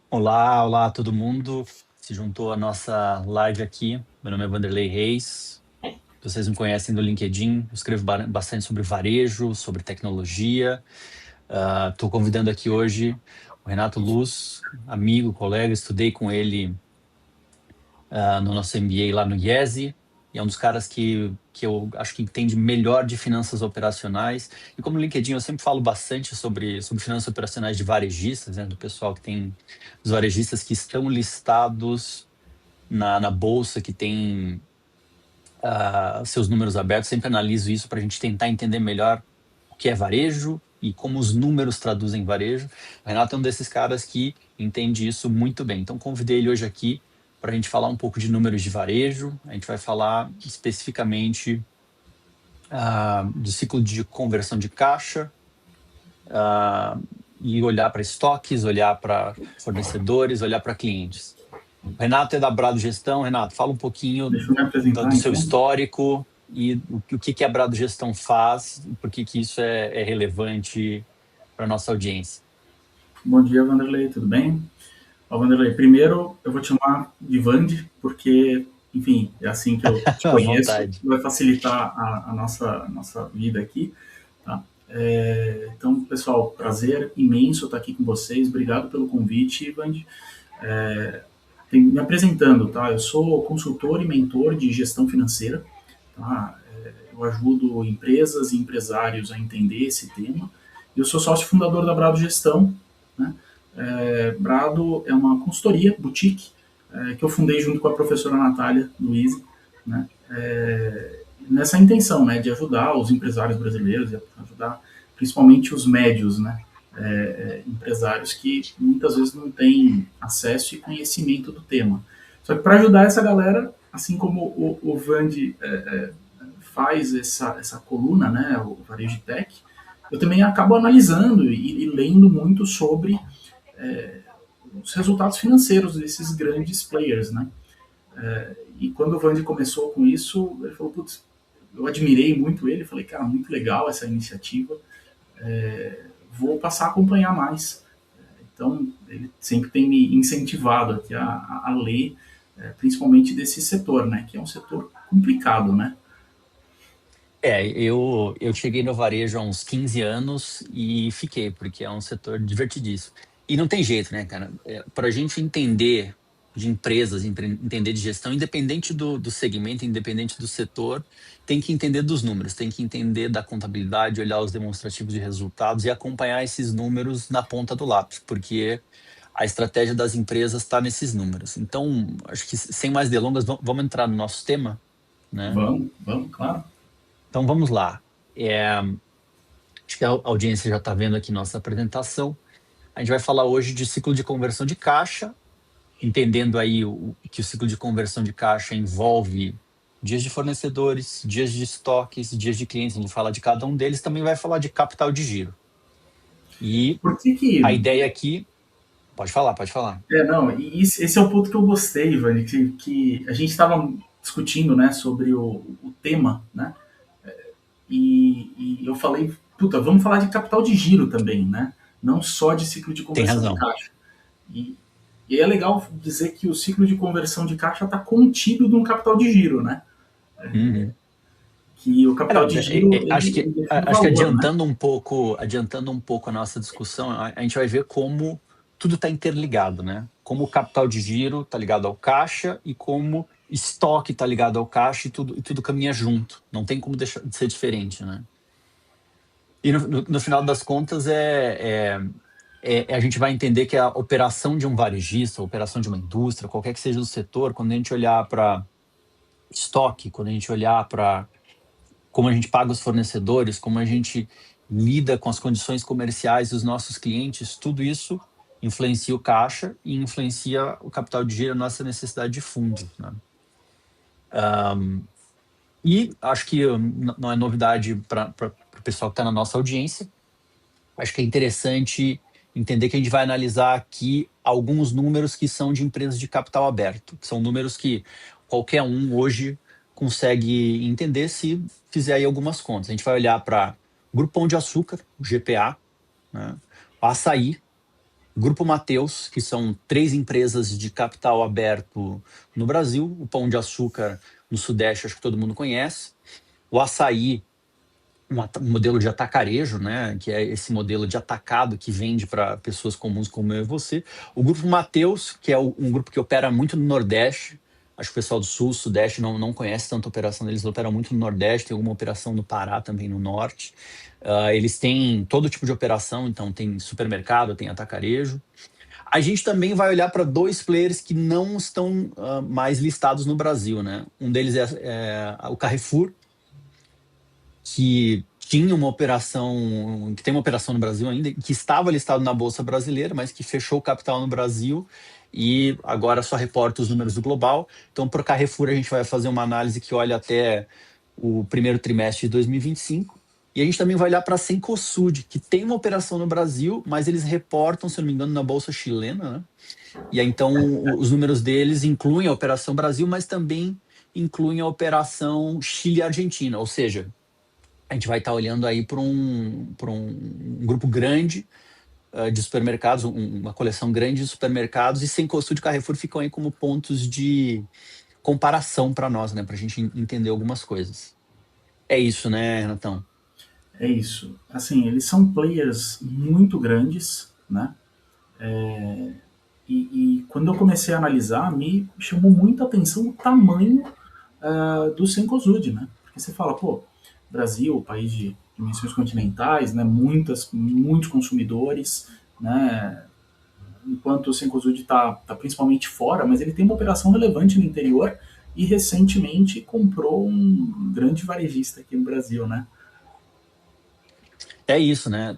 Olá, olá todo mundo. Se juntou à nossa live aqui. Meu nome é Wanderley Reis. Vocês me conhecem do LinkedIn. Eu escrevo bastante sobre varejo, sobre tecnologia. Estou convidando aqui hoje o Renato Luz, amigo, colega. Estudei com ele no nosso MBA lá no IESE. E é um dos caras que eu acho que entende melhor de finanças operacionais. E como no LinkedIn eu sempre falo bastante sobre finanças operacionais de varejistas, né, do pessoal que tem, dos varejistas que estão listados na bolsa, que tem seus números abertos. Sempre analiso isso para a gente tentar entender melhor o que é varejo e como os números traduzem varejo. O Renato é um desses caras que entende isso muito bem. Então, convidei ele hoje aqui para a gente falar um pouco de números de varejo. A gente vai falar especificamente do ciclo de conversão de caixa, e olhar para estoques, olhar para fornecedores, olhar para clientes. O Renato é da Brado Gestão. Renato, fala um pouquinho Deixa eu me apresentar, do seu então. histórico e o que a Brado Gestão faz e por que isso é relevante para a nossa audiência. Bom dia, Wanderlei, tudo bem? Ó, Wanderlei, primeiro eu vou te chamar de Vande, porque, enfim, é assim que eu te À conheço, vontade. vai facilitar a nossa vida aqui, tá? Então, pessoal, prazer imenso estar aqui com vocês, obrigado pelo convite, Vande. Me apresentando, tá? Eu sou consultor e mentor de gestão financeira, tá? Eu ajudo empresas e empresários a entender esse tema. Eu sou sócio fundador da Brado Gestão, né? Brado é uma consultoria boutique que eu fundei junto com a professora Natália Luiz, né? Nessa intenção, né, de ajudar os empresários brasileiros, de ajudar principalmente os médios, né, empresários que muitas vezes não têm acesso e conhecimento do tema. Só que para ajudar essa galera, assim como o Vandi faz essa coluna, né, o Varejo Tech, eu também acabo analisando e lendo muito sobre os resultados financeiros desses grandes players, né? E quando o Vandi começou com isso, ele falou, putz, eu admirei muito ele, falei, cara, muito legal essa iniciativa, vou passar a acompanhar mais. Então, ele sempre tem me incentivado aqui a ler, principalmente desse setor, né, que é um setor complicado, né? Eu cheguei no varejo há uns 15 anos e fiquei, porque é um setor divertidíssimo. E não tem jeito, né, cara? Para a gente entender de empresas, entender de gestão, independente do segmento, independente do setor, tem que entender dos números, tem que entender da contabilidade, olhar os demonstrativos de resultados e acompanhar esses números na ponta do lápis, porque a estratégia das empresas está nesses números. Então, acho que sem mais delongas, vamos entrar no nosso tema, né? Vamos, claro. Então, vamos lá. Acho que a audiência já está vendo aqui nossa apresentação. A gente vai falar hoje de ciclo de conversão de caixa, entendendo aí que o ciclo de conversão de caixa envolve dias de fornecedores, dias de estoques, dias de clientes. A gente fala de cada um deles, também vai falar de capital de giro. E Por que a que... ideia aqui, pode falar, pode falar. Não, e esse é o ponto que eu gostei, Ivan, que a gente estava discutindo, né, sobre o tema, né, e eu falei, puta, vamos falar de capital de giro também, né, não só de ciclo de Tem conversão de razão. caixa. E, e é legal dizer que o ciclo de conversão de caixa está contido num capital de giro, né, Uhum. que o capital Não, de giro, ele define o acho que valor, né. adiantando um pouco a nossa discussão, a gente vai ver como tudo está interligado, né? Como o capital de giro está ligado ao caixa e como estoque está ligado ao caixa e tudo caminha junto. Não tem como deixar de ser diferente, né? E no final das contas a gente vai entender que a operação de um varejista, a operação de uma indústria, qualquer que seja o setor, quando a gente olhar para estoque, quando a gente olhar para como a gente paga os fornecedores, como a gente lida com as condições comerciais dos nossos clientes, tudo isso influencia o caixa e influencia o capital de giro, a nossa necessidade de fundos, né? E acho que não é novidade para o pessoal que está na nossa audiência. Acho que é interessante entender que a gente vai analisar aqui alguns números que são de empresas de capital aberto, que são números que qualquer um hoje consegue entender se fizer aí algumas contas. A gente vai olhar para Grupo Pão de Açúcar, o GPA, né? O Açaí, Grupo Mateus, que são 3 empresas de capital aberto no Brasil, o Pão de Açúcar no Sudeste, acho que todo mundo conhece, o Açaí, um modelo de atacarejo, né, que é esse modelo de atacado que vende para pessoas comuns como eu e você. O Grupo Mateus, que é um grupo que opera muito no Nordeste. Acho que o pessoal do Sul, Sudeste não conhece tanta operação deles, operam muito no Nordeste, tem alguma operação no Pará também, no Norte. Eles têm todo tipo de operação, então tem supermercado, tem atacarejo. A gente também vai olhar para 2 players que não estão mais listados no Brasil, né? Um deles é o Carrefour, que tinha uma operação, que tem uma operação no Brasil ainda, que estava listado na Bolsa Brasileira, mas que fechou o capital no Brasil e agora só reporta os números do global. Então, para o Carrefour, a gente vai fazer uma análise que olha até o primeiro trimestre de 2025. E a gente também vai olhar para a Cencosud, que tem uma operação no Brasil, mas eles reportam, se não me engano, na Bolsa Chilena, né? E aí, então, os números deles incluem a Operação Brasil, mas também incluem a Operação Chile-Argentina, ou seja, a gente vai estar olhando aí para um grupo grande de supermercados, uma coleção grande de supermercados, e Cencosud e Carrefour ficam aí como pontos de comparação para nós, né, para a gente entender algumas coisas. É isso, né, Renatão? É isso. Assim, eles são players muito grandes, né? E quando eu comecei a analisar, me chamou muita atenção o tamanho do Cencosud, né? Porque você fala, pô, Brasil, país de dimensões continentais, né? Muitos consumidores, né? Enquanto o Cencosud tá principalmente fora, mas ele tem uma operação relevante no interior e recentemente comprou um grande varejista aqui no Brasil, né? É isso, né?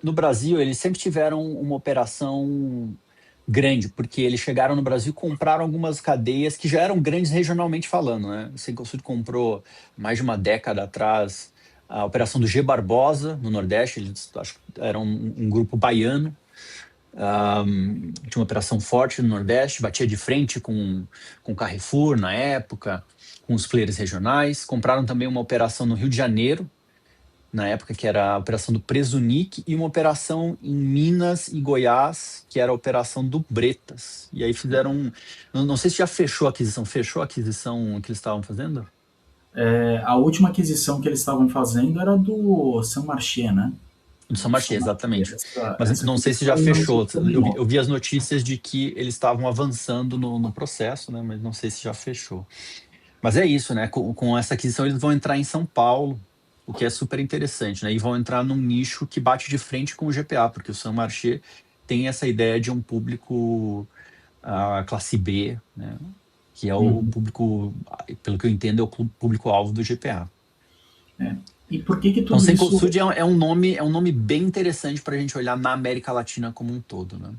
No Brasil, eles sempre tiveram uma operação grande, porque eles chegaram no Brasil e compraram algumas cadeias que já eram grandes regionalmente falando, né? O Cencosud comprou mais de uma década atrás a operação do G Barbosa no Nordeste, eles acho que era um grupo baiano, tinha uma operação forte no Nordeste, batia de frente com o Carrefour na época, com os players regionais. Compraram também uma operação no Rio de Janeiro, na época, que era a operação do Presunic, e uma operação em Minas e Goiás, que era a operação do Bretas. E aí fizeram. Não sei se já fechou a aquisição. Fechou a aquisição que eles estavam fazendo? A última aquisição que eles estavam fazendo era do Saint Marché, né? Do São Do Saint Martin, Marché. exatamente. Mas Essa não sei se já aquisição não se fechou. Eu terminou. vi as notícias de que eles estavam avançando no processo, né? Mas não sei se já fechou. Mas é isso, né? Com essa aquisição, eles vão entrar em São Paulo, o que é super interessante, né? E vão entrar num nicho que bate de frente com o GPA, porque o Saint Marché tem essa ideia de um público classe B, né? Que é o Uhum. público, pelo que eu entendo, é o público-alvo do GPA. É. E por que que Então, tudo isso... Cencosud é um nome bem interessante para a gente olhar na América Latina como um todo, né?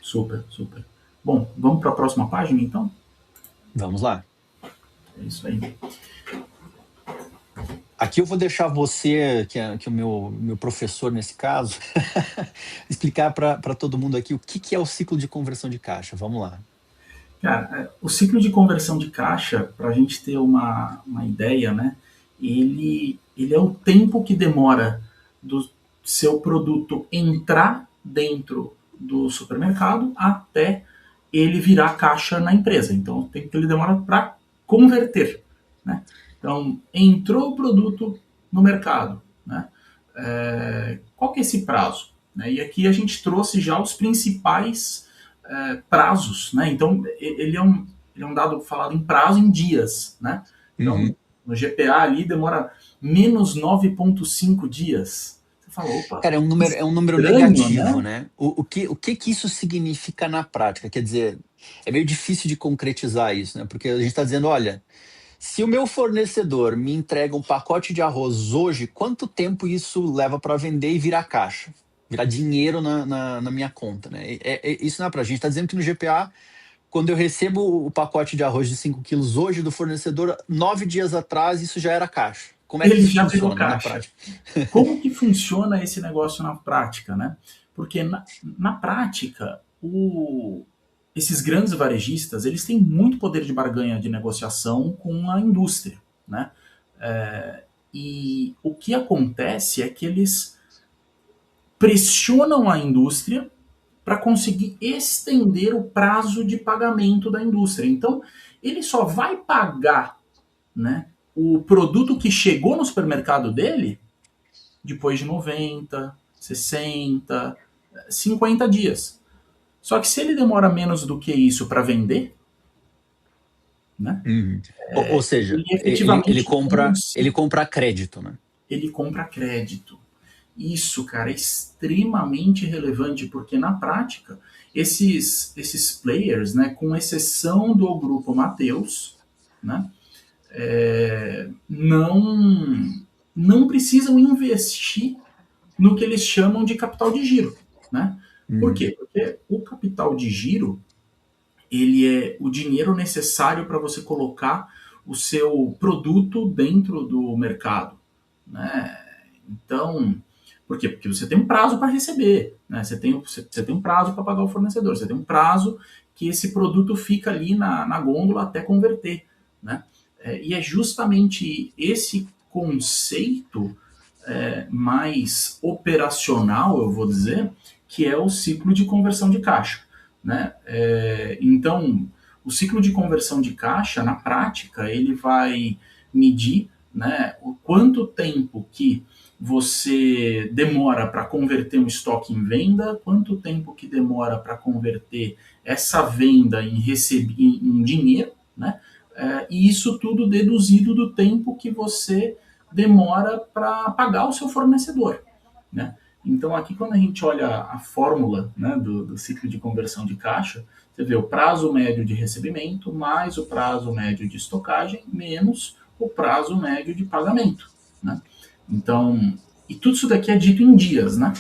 Super, super. Bom, vamos para a próxima página, então? Vamos lá. É isso aí. Aqui eu vou deixar você, que é o meu professor nesse caso, explicar para todo mundo aqui o que é o ciclo de conversão de caixa. Vamos lá. Cara, o ciclo de conversão de caixa, para a gente ter uma ideia, né? Ele é o tempo que demora do seu produto entrar dentro do supermercado até ele virar caixa na empresa. Então, o tempo que ele demora para converter, né? Então, entrou o produto no mercado, né? Qual que é esse prazo? Né? E aqui a gente trouxe já os principais prazos, né? Então ele é um dado falado em prazo em dias, né? Então Uhum. no GPA ali demora menos 9,5 dias. Você fala, opa, Cara, é um número estranho, negativo, né? né? O que isso significa na prática? Quer dizer, é meio difícil de concretizar isso, né? Porque a gente está dizendo, olha, se o meu fornecedor me entrega um pacote de arroz hoje, quanto tempo isso leva para vender e virar caixa? Virar dinheiro na minha conta, né? Isso não é para a gente. Está dizendo que no GPA, quando eu recebo o pacote de arroz de 5 quilos hoje do fornecedor, 9 dias atrás, isso já era caixa. Como é que Ele isso já virou funciona na caixa. prática? Como que funciona esse negócio na prática, né? Porque na prática, esses grandes varejistas, eles têm muito poder de barganha de negociação com a indústria, né? E o que acontece é que eles pressionam a indústria para conseguir estender o prazo de pagamento da indústria. Então, ele só vai pagar, né, o produto que chegou no supermercado dele depois de 90, 60, 50 dias. Só que se ele demora menos do que isso para vender, né, Uhum. Ou seja, ele efetivamente ele compra a crédito, né? ele compra crédito. Isso, cara, é extremamente relevante, porque na prática, esses players, né, com exceção do grupo Mateus, né, não precisam investir no que eles chamam de capital de giro. Né? Por Uhum. quê? Porque o capital de giro ele é o dinheiro necessário para você colocar o seu produto dentro do mercado. Né? Então, por quê? Porque você tem um prazo para receber, né? Você tem um prazo para pagar o fornecedor, você tem um prazo que esse produto fica ali na gôndola até converter. Né? E é justamente esse conceito mais operacional, eu vou dizer, que é o ciclo de conversão de caixa. Né? Então, o ciclo de conversão de caixa, na prática, ele vai medir, né, o quanto tempo que você demora para converter um estoque em venda, quanto tempo que demora para converter essa venda em dinheiro, né? E isso tudo deduzido do tempo que você demora para pagar o seu fornecedor. Né? Então, aqui, quando a gente olha a fórmula, né, do ciclo de conversão de caixa, você vê o prazo médio de recebimento mais o prazo médio de estocagem menos o prazo médio de pagamento. Né? Então, e tudo isso daqui é dito em dias. Né?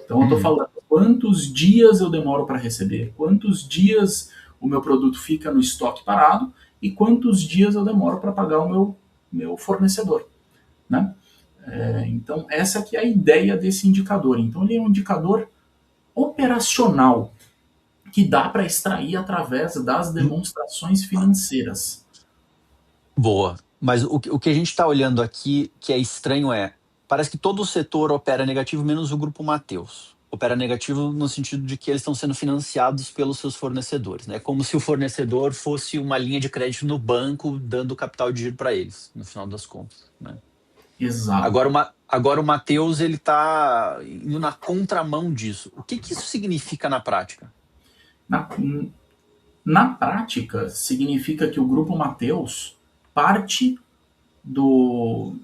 Então, eu estou Uhum. falando quantos dias eu demoro para receber, quantos dias o meu produto fica no estoque parado e quantos dias eu demoro para pagar o meu fornecedor. Né? Então, essa que é a ideia desse indicador. Então, ele é um indicador operacional que dá para extrair através das demonstrações financeiras. Boa. Mas o que a gente está olhando aqui, que é estranho, parece que todo o setor opera negativo, menos o grupo Mateus. Opera negativo no sentido de que eles estão sendo financiados pelos seus fornecedores. Né? Como se o fornecedor fosse uma linha de crédito no banco, dando capital de giro para eles, no final das contas. Né? Exato. Agora o Mateus ele está indo na contramão disso. O que isso significa na prática? Na, na prática, significa que o grupo Mateus parte do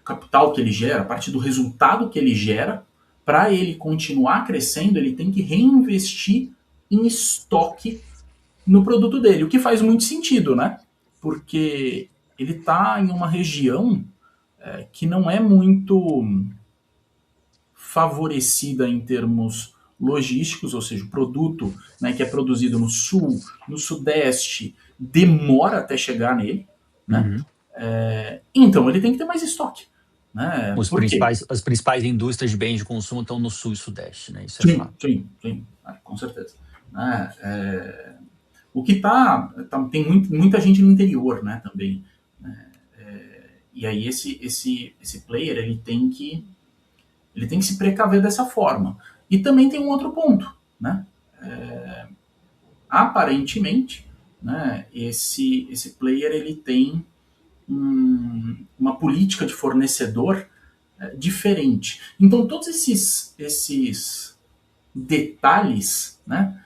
capital que ele gera, parte do resultado que ele gera, para ele continuar crescendo, ele tem que reinvestir em estoque no produto dele, o que faz muito sentido, né? Porque ele está em uma região que não é muito favorecida em termos logísticos, ou seja, o produto, né, que é produzido no sul, no sudeste, demora até chegar nele, né? Uhum. Então ele tem que ter mais estoque. Né? Por quê? As principais indústrias de bens de consumo estão no sul e sudeste, né? Isso é Sim, fato. sim, sim, com certeza. Né? O que tem muita gente no interior, né, também. Né? E aí esse player ele tem que se precaver dessa forma. E também tem um outro ponto, né? Aparentemente, né, esse player ele tem uma política de fornecedor diferente. Então todos esses detalhes, né,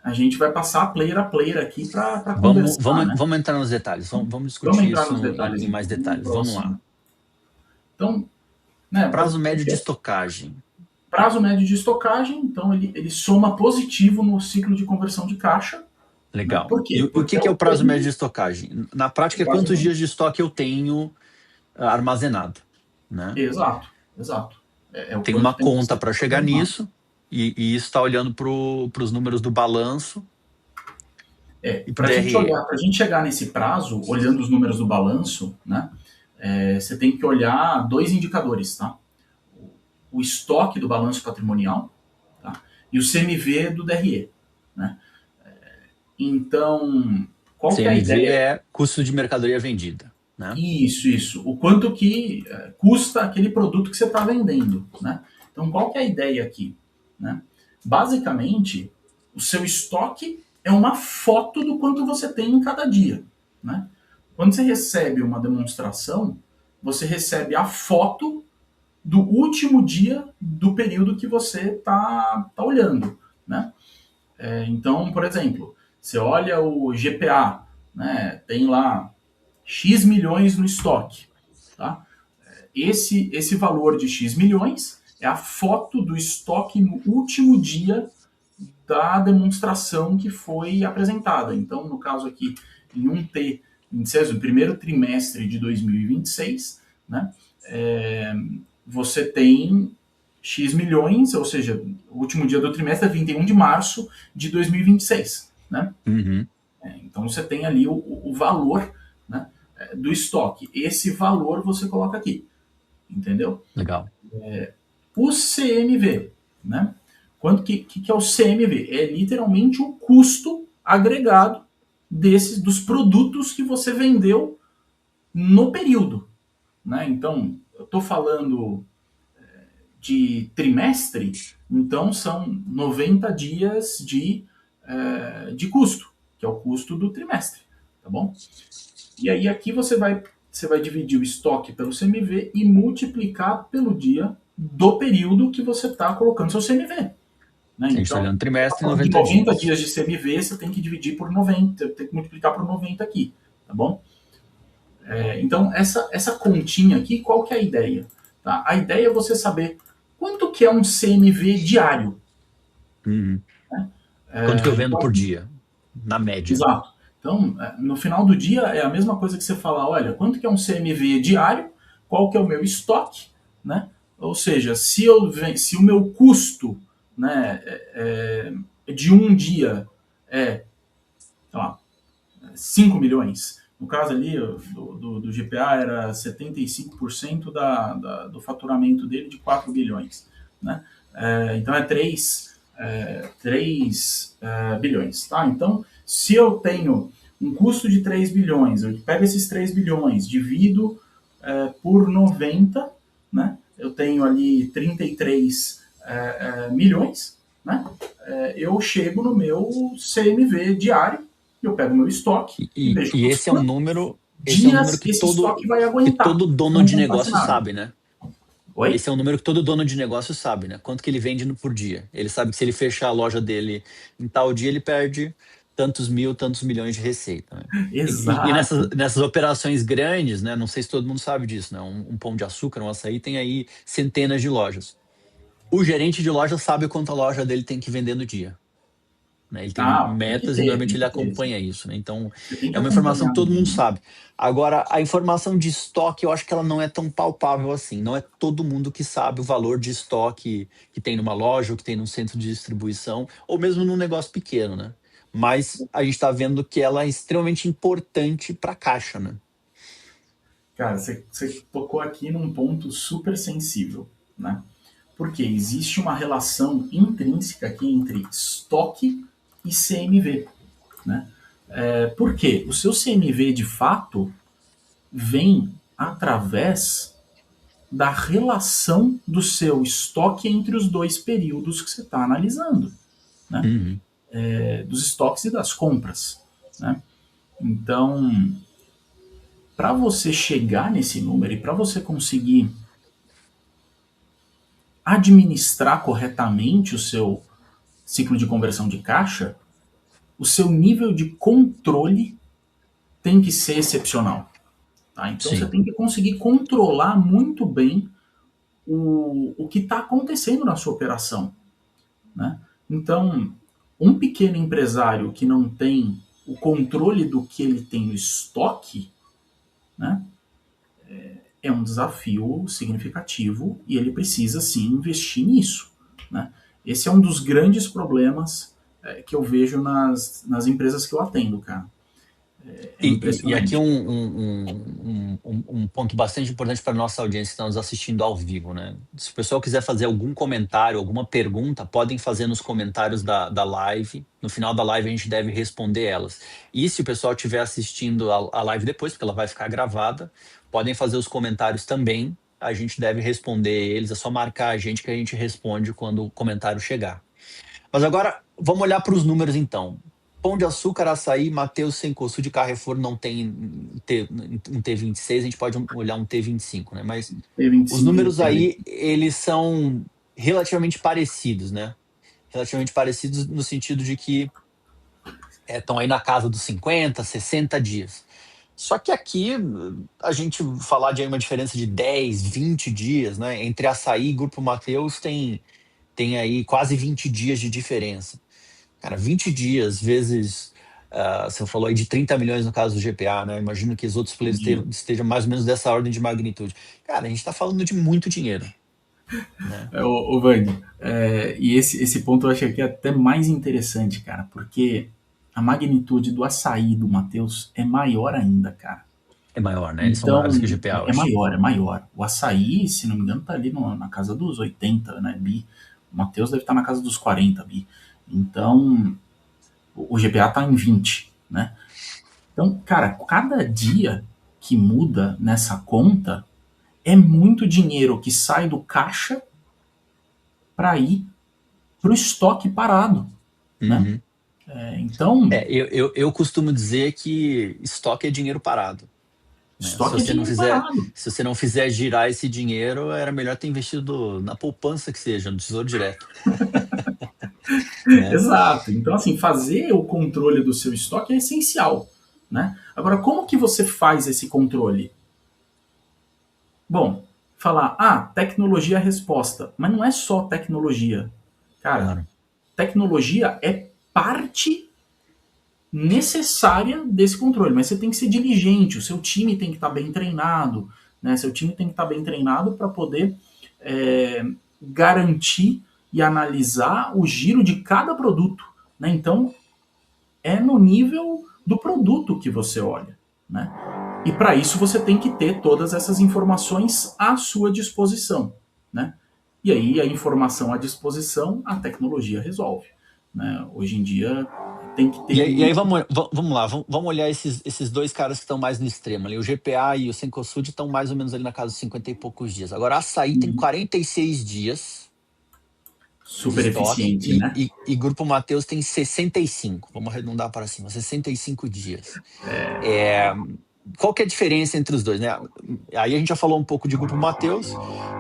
a gente vai passar player a player aqui para conversar, né? Vamos entrar nos detalhes. Vamos Vamos discutir entrar nos isso detalhes em mais então, no detalhes. Vamos lá. próximo. Então, né, Prazo médio de estocagem. prazo médio de estocagem, então ele soma positivo no ciclo de conversão de caixa. Né? Legal. Por E quê? o Porque que é é o o prazo médio termo de estocagem? Na prática, é prazo quantos médio. dias de estoque eu tenho armazenado, né? Exato, exato. É o Tem quanto uma tempo conta você para está chegar armazenado. nisso, e isso está olhando para os números do balanço e para o Para a gente DRE. olhar, para a gente chegar nesse prazo, olhando os números do balanço, né, você tem que olhar dois indicadores, tá? O estoque do balanço patrimonial, tá? E o CMV do DRE, né? Então, qual que é a CMV ideia? é custo de mercadoria vendida, né? Isso. O quanto que custa aquele produto que você está vendendo, né? Então, qual que é a ideia aqui? Né? Basicamente, o seu estoque é uma foto do quanto você tem em cada dia, né? Quando você recebe uma demonstração, você recebe a foto do último dia do período que você tá olhando, né? Então, por exemplo, você olha o GPA, né? Tem lá X milhões no estoque, tá? Esse valor de X milhões é a foto do estoque no último dia da demonstração que foi apresentada. Então, no caso aqui, em 1T, no primeiro trimestre de 2026, né, você tem X milhões, ou seja, o último dia do trimestre é 21 de março de 2026. Né? Uhum. Então, você tem ali o valor, né, do estoque. Esse valor você coloca aqui, entendeu? Legal. O CMV, né? Quanto que é o CMV? É literalmente o custo agregado dos produtos que você vendeu no período, né? Então, eu estou falando de trimestre, então são 90 dias de custo, que é o custo do trimestre, tá bom? E aí aqui você vai dividir o estoque pelo CMV e multiplicar pelo dia do período que você está colocando seu CMV. Né? A gente está Então, olhando trimestre e de 90 90 dias. dias de CMV, você tem que dividir por 90, tem que multiplicar por 90 aqui, tá bom? Então, essa continha aqui, qual que é a ideia? Tá? A ideia é você saber quanto que é um CMV diário. Uhum. Quanto que eu vendo por Então, dia, na média? exato. Então, no final do dia, é a mesma coisa que você falar, olha, quanto que é um CMV diário, qual que é o meu estoque, né? Ou seja, se o meu custo, né, de um dia é, sei lá, 5 milhões, no caso ali do GPA era 75% do faturamento dele de 4 bilhões. Né? Então é 3 bilhões. Tá? Então, se eu tenho um custo de 3 bilhões, eu pego esses 3 bilhões, divido por 90, né? Eu tenho ali 33 milhões, né? Eu chego no meu CMV diário, eu pego meu estoque e vejo E quantos esse é um número dias esse estoque vai que aguentar todo se eu dono não de comprasse negócio nada. sabe, né? Oi? Esse é um número que todo dono de negócio sabe, né? Quanto que ele vende por dia. Ele sabe que se ele fechar a loja dele em tal dia, ele perde tantos mil, tantos milhões de receita. Né? E Exato. nessas operações grandes, né? Não sei se todo mundo sabe disso, né? Um pão de açúcar, um açaí, tem aí centenas de lojas. O gerente de loja sabe quanto a loja dele tem que vender no dia. Né? Ele tem Ah, tem que metas e ter, normalmente tem ele que ter. acompanha isso. Né? Então, Você tem que é uma informação que acompanhar todo mundo mesmo. sabe. Agora, a informação de estoque, eu acho que ela não é tão palpável assim. Não é todo mundo que sabe o valor de estoque que tem numa loja, ou que tem num centro de distribuição, ou mesmo num negócio pequeno, né? Mas a gente está vendo que ela é extremamente importante para a caixa, né? Cara, você tocou aqui num ponto super sensível, né? Porque existe uma relação intrínseca aqui entre estoque e CMV, né? Por quê? O seu CMV, de fato, vem através da relação do seu estoque entre os dois períodos que você está analisando, né? Uhum. Dos estoques e das compras, né? Então, para você chegar nesse número e para você conseguir administrar corretamente o seu ciclo de conversão de caixa, o seu nível de controle tem que ser excepcional. Tá? Então você Sim. tem que conseguir controlar muito bem o que está acontecendo na sua operação. Né? Então, um pequeno empresário que não tem o controle do que ele tem no estoque, né, é um desafio significativo e ele precisa sim investir nisso. Né? Esse é um dos grandes problemas que eu vejo nas empresas que eu atendo, cara. É E aqui impressionante. um ponto bastante importante para a nossa audiência que está nos assistindo ao vivo, né? Se o pessoal quiser fazer algum comentário, alguma pergunta, podem fazer nos comentários da live. No final da live a gente deve responder elas. E se o pessoal estiver assistindo a live depois, porque ela vai ficar gravada, podem fazer os comentários também. A gente deve responder eles, é só marcar a gente que a gente responde quando o comentário chegar. Mas agora, vamos olhar para os números então. Pão de Açúcar, Açaí, Mateus, Cencosud de Carrefour não tem um T26, a gente pode olhar um T25, né? Mas os T25, números aí, eles são relativamente parecidos, né? Relativamente parecidos no sentido de que estão aí na casa dos 50, 60 dias. Só que aqui, a gente falar de aí uma diferença de 10, 20 dias, né? Entre Açaí e Grupo Mateus tem aí quase 20 dias de diferença. Cara, 20 dias vezes, você falou aí de 30 milhões no caso do GPA, né? Imagino que os outros players estejam mais ou menos dessa ordem de magnitude. Cara, a gente está falando de muito dinheiro, né? Ô Vande, e esse ponto eu achei que é até mais interessante, cara, porque a magnitude do Açaí do Matheus é maior ainda, cara. É maior, né? Eles são Então, maiores que o GPA é hoje. maior, é maior. O Açaí, se não me engano, tá ali na casa dos 80, né, bi. O Matheus deve estar na casa dos 40, bi. Então, o GPA tá em 20, né? Então, cara, cada dia que muda nessa conta é muito dinheiro que sai do caixa para ir pro estoque parado, né? Uhum. Então, Eu costumo dizer que estoque é dinheiro parado, né? estoque é dinheiro parado. Se você não fizer girar esse dinheiro, era melhor ter investido na poupança que seja, no Tesouro Direto, né? Exato. Então, assim, fazer o controle do seu estoque é essencial, né? Agora, como que você faz esse controle? Bom, falar, tecnologia é a resposta. Mas não é só tecnologia. Cara, Claro. tecnologia é parte necessária desse controle, mas você tem que ser diligente, o seu time tem que estar bem treinado, né? Seu time tem que estar bem treinado para poder é, garantir e analisar o giro de cada produto, né? Então, é no nível do produto que você olha, né? E para isso você tem que ter todas essas informações à sua disposição, né? E aí a informação à disposição, a tecnologia resolve, né? Hoje em dia tem que ter E aí muito. vamos lá, vamos olhar esses dois caras que estão mais no extremo ali. O GPA e o Cencosud estão mais ou menos ali na casa dos 50 e poucos dias. Agora, a Açaí tem 46 dias de Super estoque eficiente, né? e Grupo Mateus tem 65. Vamos arredondar para cima, 65 dias. É, qual que é a diferença entre os dois, né? Aí a gente já falou um pouco de Grupo Mateus,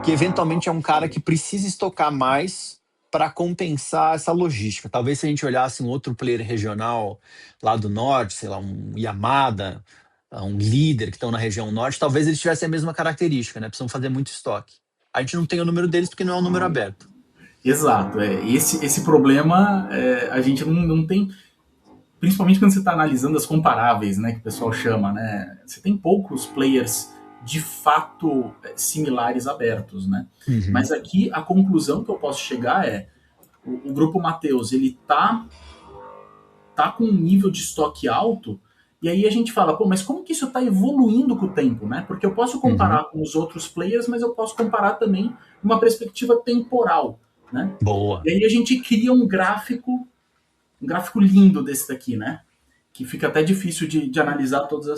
que eventualmente é um cara que precisa estocar mais para compensar essa logística. Talvez se a gente olhasse um outro player regional lá do norte, sei lá, um Yamada, um líder que estão na região norte, talvez eles tivessem a mesma característica, né? Precisam fazer muito estoque. A gente não tem o número deles porque não é um número aberto. Exato. Esse problema a gente não tem, principalmente quando você está analisando as comparáveis, né, que o pessoal chama, né? Você tem poucos players de fato similares abertos, né? Mas Uhum. aqui a conclusão que eu posso chegar é o grupo Mateus ele tá com um nível de estoque alto. E aí a gente fala, pô, mas como que isso está evoluindo com o tempo, né? Porque eu posso Uhum. comparar com os outros players, mas eu posso comparar também uma perspectiva temporal, né? E Boa. aí a gente cria um gráfico lindo desse daqui, né? Que fica até difícil de analisar todas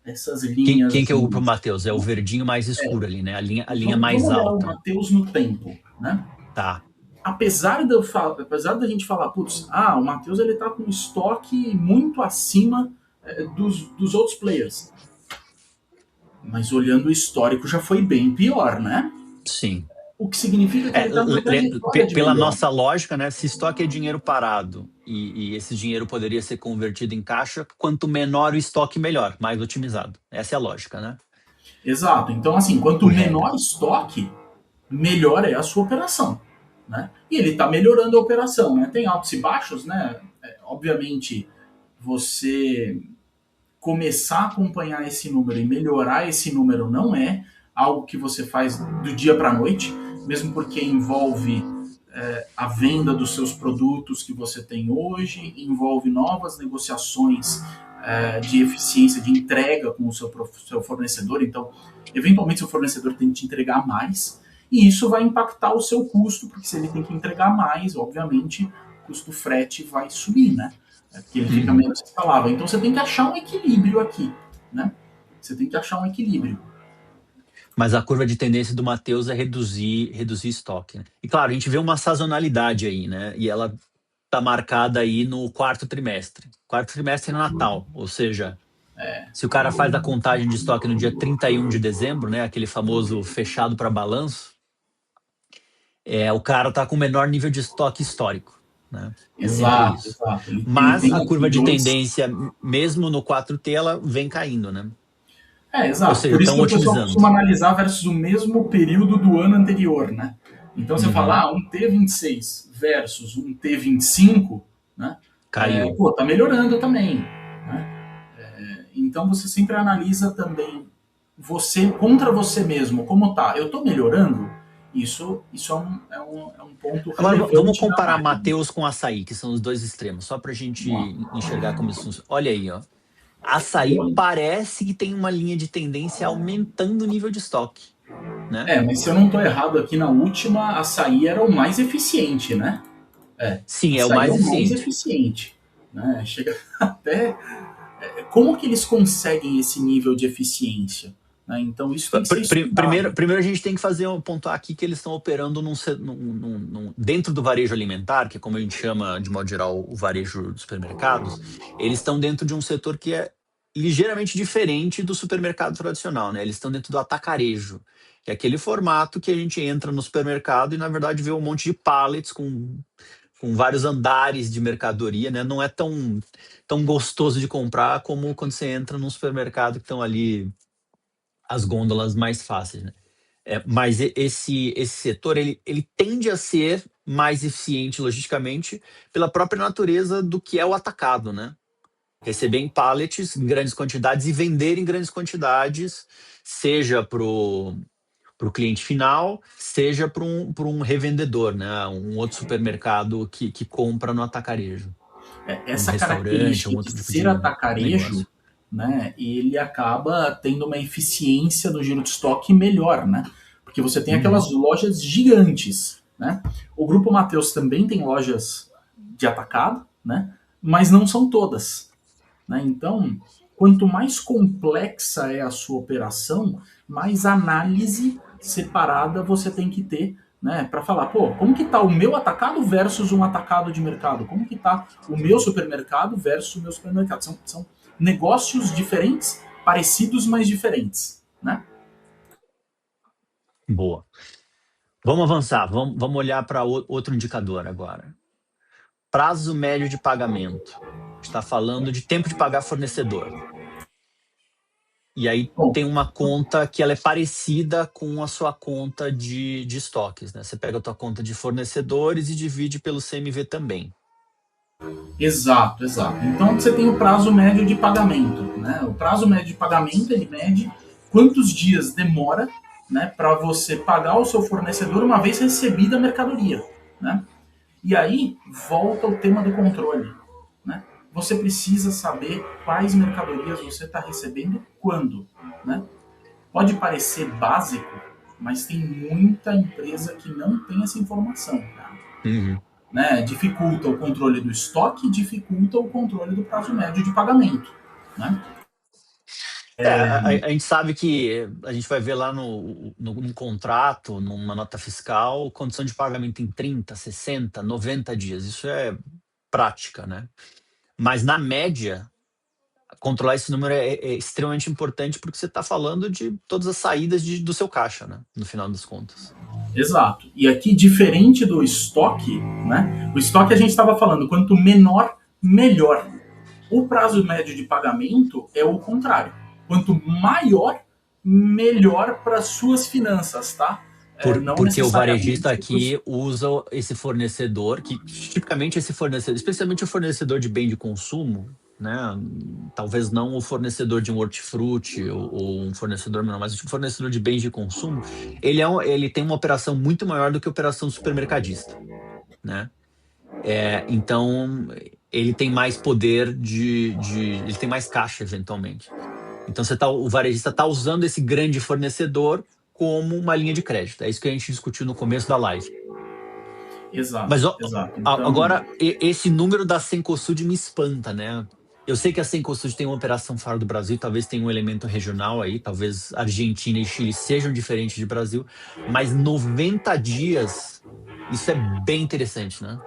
essas linhas. Quem que é o Grupo Mateus? É o verdinho mais escuro ali, né? A linha Vamos mais olhar o alta. Mateus no tempo, né? Tá. Apesar da gente falar, putz, o Matheus ele tá com um estoque muito acima dos outros players. Mas olhando o histórico já foi bem pior, né? Sim. O que significa que ele tá numa trajetória de Pela melhora. nossa lógica, né? Se estoque é dinheiro parado e esse dinheiro poderia ser convertido em caixa, quanto menor o estoque, melhor, mais otimizado. Essa é a lógica, né? Exato. Então, assim, quanto Por regra. menor estoque, melhor é a sua operação, né? E ele está melhorando a operação, né? Tem altos e baixos, né? Obviamente, você começar a acompanhar esse número e melhorar esse número não é algo que você faz do dia para a noite, mesmo porque envolve a venda dos seus produtos que você tem hoje, envolve novas negociações de eficiência, de entrega com o seu fornecedor. Então, eventualmente, seu fornecedor tem que te entregar mais, e isso vai impactar o seu custo, porque se ele tem que entregar mais, obviamente, o custo do frete vai subir, né? Porque ele fica Uhum. menos escalável. Então, você tem que achar um equilíbrio aqui, né? Você tem que achar um equilíbrio. Mas a curva de tendência do Matheus é reduzir estoque, né? E claro, a gente vê uma sazonalidade aí, né? E ela tá marcada aí no quarto trimestre. Quarto trimestre é Natal, ou seja, se o cara faz a contagem de estoque no dia 31 de dezembro, né? Aquele famoso fechado para balanço, o cara tá com o menor nível de estoque histórico, né? É sempre Exato, isso. exato. Ele Mas tem a aqui curva de dois. tendência, mesmo no 4T, ela vem caindo, né? Ou Exato. seja, Por isso estão que o pessoal otimizando. costuma analisar versus o mesmo período do ano anterior, né? Então você fala, Uhum. um T26 versus um T25, né? Caiu. Pô, tá melhorando também, né? Então você sempre analisa também você contra você mesmo, como tá? Eu tô melhorando? Isso é um ponto Agora vamos relevante da comparar análise. Mateus com açaí, que são os dois extremos, só para a Vamos lá. gente enxergar como isso funciona. Olha aí, ó. Açaí parece que tem uma linha de tendência aumentando o nível de estoque, né? Mas se eu não estou errado aqui na última, açaí era o mais eficiente, né? Sim, é o Açaí é mais o mais eficiente. eficiente. Né? Chega até. Como que eles conseguem esse nível de eficiência? Né? Então isso tem que ser estudado. Primeiro a gente tem que pontuar aqui que eles estão operando dentro do varejo alimentar, que é como a gente chama, de modo geral, o varejo dos supermercados, eles estão dentro de um setor que é ligeiramente diferente do supermercado tradicional, né? Eles estão dentro do atacarejo, que é aquele formato que a gente entra no supermercado e, na verdade, vê um monte de pallets com vários andares de mercadoria, né? Não é tão gostoso de comprar como quando você entra num supermercado que estão ali as gôndolas mais fáceis, né? Mas esse setor ele tende a ser mais eficiente logisticamente pela própria natureza do que é o atacado, né? Receber em pallets em grandes quantidades e vender em grandes quantidades, seja para o cliente final, seja para um revendedor, né? Um outro supermercado que compra no atacarejo, um Essa restaurante, um característica de outro tipo ser de atacarejo, negócio. né, ele acaba tendo uma eficiência no giro de estoque melhor, né? Porque você tem Uhum. aquelas lojas gigantes, né? O Grupo Mateus também tem lojas de atacado, né? Mas não são todas, né? Então, quanto mais complexa é a sua operação, mais análise separada você tem que ter, né, para falar, pô, como que está o meu atacado versus um atacado de mercado? Como que está o meu supermercado versus o meu supermercado? São negócios diferentes, parecidos, mas diferentes, né? Boa. Vamos avançar, vamos olhar para outro indicador agora. Prazo médio de pagamento. Está falando de tempo de pagar fornecedor. E aí Bom, tem uma conta que ela é parecida com a sua conta de estoques, né? Você pega a tua conta de fornecedores e divide pelo CMV também. exato, exato. Então você tem o prazo médio de pagamento, né? O prazo médio de pagamento ele mede quantos dias demora, né, para você pagar o seu fornecedor uma vez recebida a mercadoria, né? E aí volta o tema do controle, né? Você precisa saber quais mercadorias você está recebendo quando, né? Pode parecer básico, mas tem muita empresa que não tem essa informação, cara. Uhum. Né? Dificulta o controle do estoque, dificulta o controle do prazo médio de pagamento. Né? A gente sabe que a gente vai ver lá no contrato, numa nota fiscal, condição de pagamento em 30, 60, 90 dias. Isso é prática, né? Mas na média, controlar esse número é extremamente importante porque você está falando de todas as saídas do seu caixa, né? No final das contas. Exato. E aqui, diferente do estoque, né? O estoque a gente estava falando, quanto menor, melhor. O prazo médio de pagamento é o contrário. Quanto maior, melhor para suas finanças, tá? Não Porque o varejista necessariamente para os. aqui usa esse fornecedor, que tipicamente esse fornecedor, especialmente o fornecedor de bem de consumo, né? Talvez não o fornecedor de um hortifruti ou um fornecedor menor, mas o fornecedor de bens de consumo, ele tem uma operação muito maior do que a operação supermercadista, né? Então ele tem mais poder ele tem mais caixa eventualmente. Então o varejista está usando esse grande fornecedor como uma linha de crédito. É isso que a gente discutiu no começo da live. Exato, Mas ó, exato. Então, agora esse número da Cencosud me espanta, né? Eu sei que a Cencosud tem uma operação fora do Brasil, talvez tenha um elemento regional aí, talvez Argentina e Chile sejam diferentes do Brasil, mas 90 dias, isso é bem interessante, né?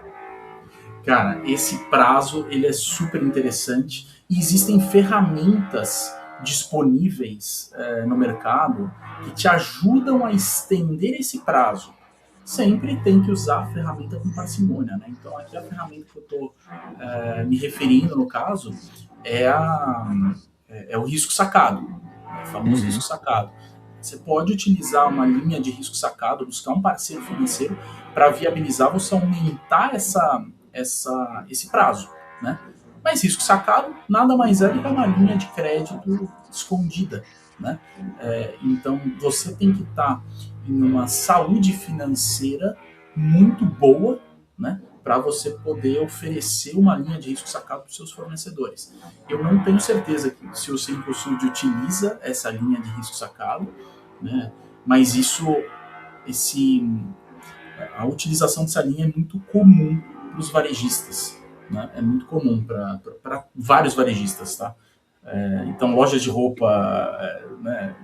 Cara, esse prazo ele é super interessante e existem ferramentas disponíveis no mercado que te ajudam a estender esse prazo. Sempre tem que usar a ferramenta com parcimônia, né? Então aqui a ferramenta que eu estou me referindo no caso é, é o risco sacado, o famoso risco Uhum. sacado. Você pode utilizar uma linha de risco sacado, buscar um parceiro financeiro para viabilizar você aumentar esse prazo, né? Mas risco sacado nada mais é do que uma linha de crédito escondida, né? Então você tem que estar em uma saúde financeira muito boa, né? Para você poder oferecer uma linha de risco sacado para os seus fornecedores. Eu não tenho certeza que se o Cencosud utiliza essa linha de risco sacado, né? Mas esse, a utilização dessa linha é muito comum para os varejistas, né? É muito comum para vários varejistas, tá? Então, lojas de roupa, né?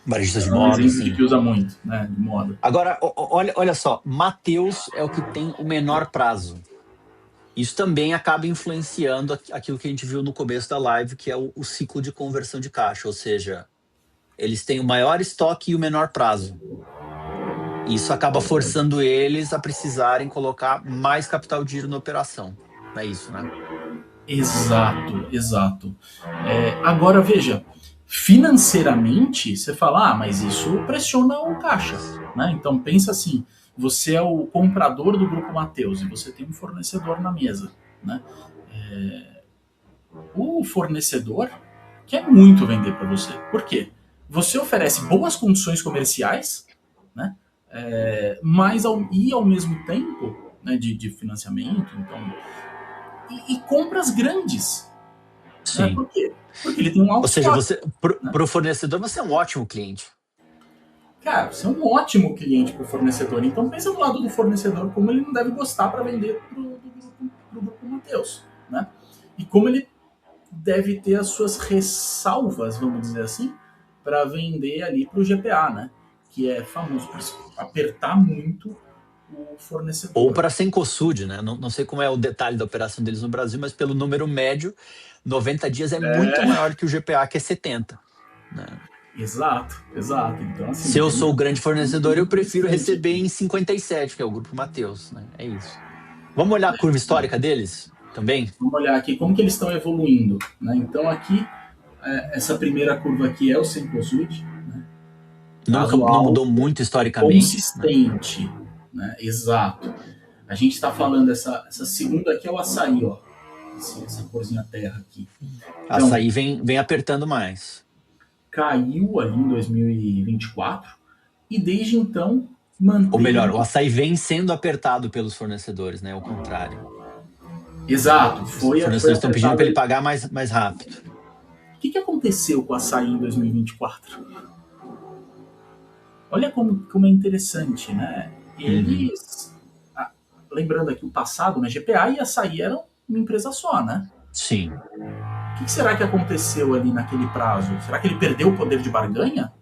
Varejistas de É um moda, exemplo de sim. que usa muito, né? De moda. Agora, olha só, Mateus é o que tem o menor prazo. Isso também acaba influenciando aquilo que a gente viu no começo da live, que é o ciclo de conversão de caixa, ou seja, eles têm o maior estoque e o menor prazo. Isso acaba forçando eles a precisarem colocar mais capital de giro na operação. É isso, né? Exato, exato. Agora veja, financeiramente você fala, mas isso pressiona o caixa, né? Então pensa assim, você é o comprador do grupo Mateus e você tem um fornecedor na mesa, né? O fornecedor quer muito vender para você. Por quê? Você oferece boas condições comerciais, né? E ao mesmo tempo, né, de financiamento, então, e compras grandes, né? Sim. Por quê? Porque ele tem um Ou alto seja, estoque, você, né? para o fornecedor, você é um ótimo cliente. Cara, você é um ótimo cliente para o fornecedor. Então pensa do lado do fornecedor como ele não deve gostar para vender pro grupo Mateus, né? E como ele deve ter as suas ressalvas, vamos dizer assim, para vender ali para o GPA, né? Que é famoso por apertar muito o Ou fornecedor. para a Cencosud, né? Não sei como é o detalhe da operação deles no Brasil, mas pelo número médio, 90 dias é muito É, maior que o GPA, que é 70. Né? exato, exato. Então, Se assim, eu sou o grande tem um fornecedor, tema eu prefiro interessante receber aqui. em 57, que é o Grupo Mateus. Né? É isso. Vamos olhar a curva histórica deles também? Vamos olhar aqui como que eles estão evoluindo, né? Então, aqui, essa primeira curva aqui é o Cencosud, né? Prazo Não mudou alto muito e historicamente. Né? consistente, né? Exato. A gente está falando, essa segunda aqui é o açaí, ó. Essa corzinha terra aqui. Então, Açaí vem apertando mais. caiu ali em 2024 e desde então Ou melhor, o manteve. açaí vem sendo apertado pelos fornecedores, né? Ao contrário. Né? Exato, Os foi fornecedores estão pedindo apertado para ele ali. pagar mais rápido. O que aconteceu com o açaí em 2024? Olha como é interessante, né? Uhum. Eles, lembrando aqui o passado, né? GPA e açaí eram uma empresa só, né? Sim. O que será que aconteceu ali naquele prazo? Será que ele perdeu o poder de barganha?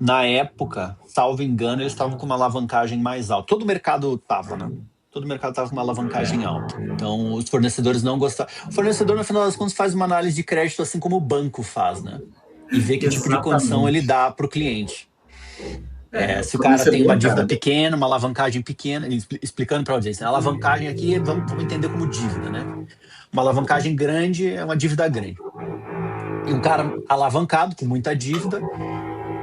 Na época, salvo engano, eles estavam com uma alavancagem mais alta. Todo o mercado estava, né? Todo o mercado estava com uma alavancagem alta. Então, os fornecedores não gostavam. O fornecedor, no final das contas, faz uma análise de crédito assim como o banco faz, né? E vê que tipo de condição ele Exatamente. dá para o cliente. O Se o cara tem uma fornecedor, dívida cara, pequena, uma alavancagem pequena, explicando para a audiência, a alavancagem aqui, vamos entender como dívida, né? Uma alavancagem grande é uma dívida grande. E um cara alavancado, com muita dívida,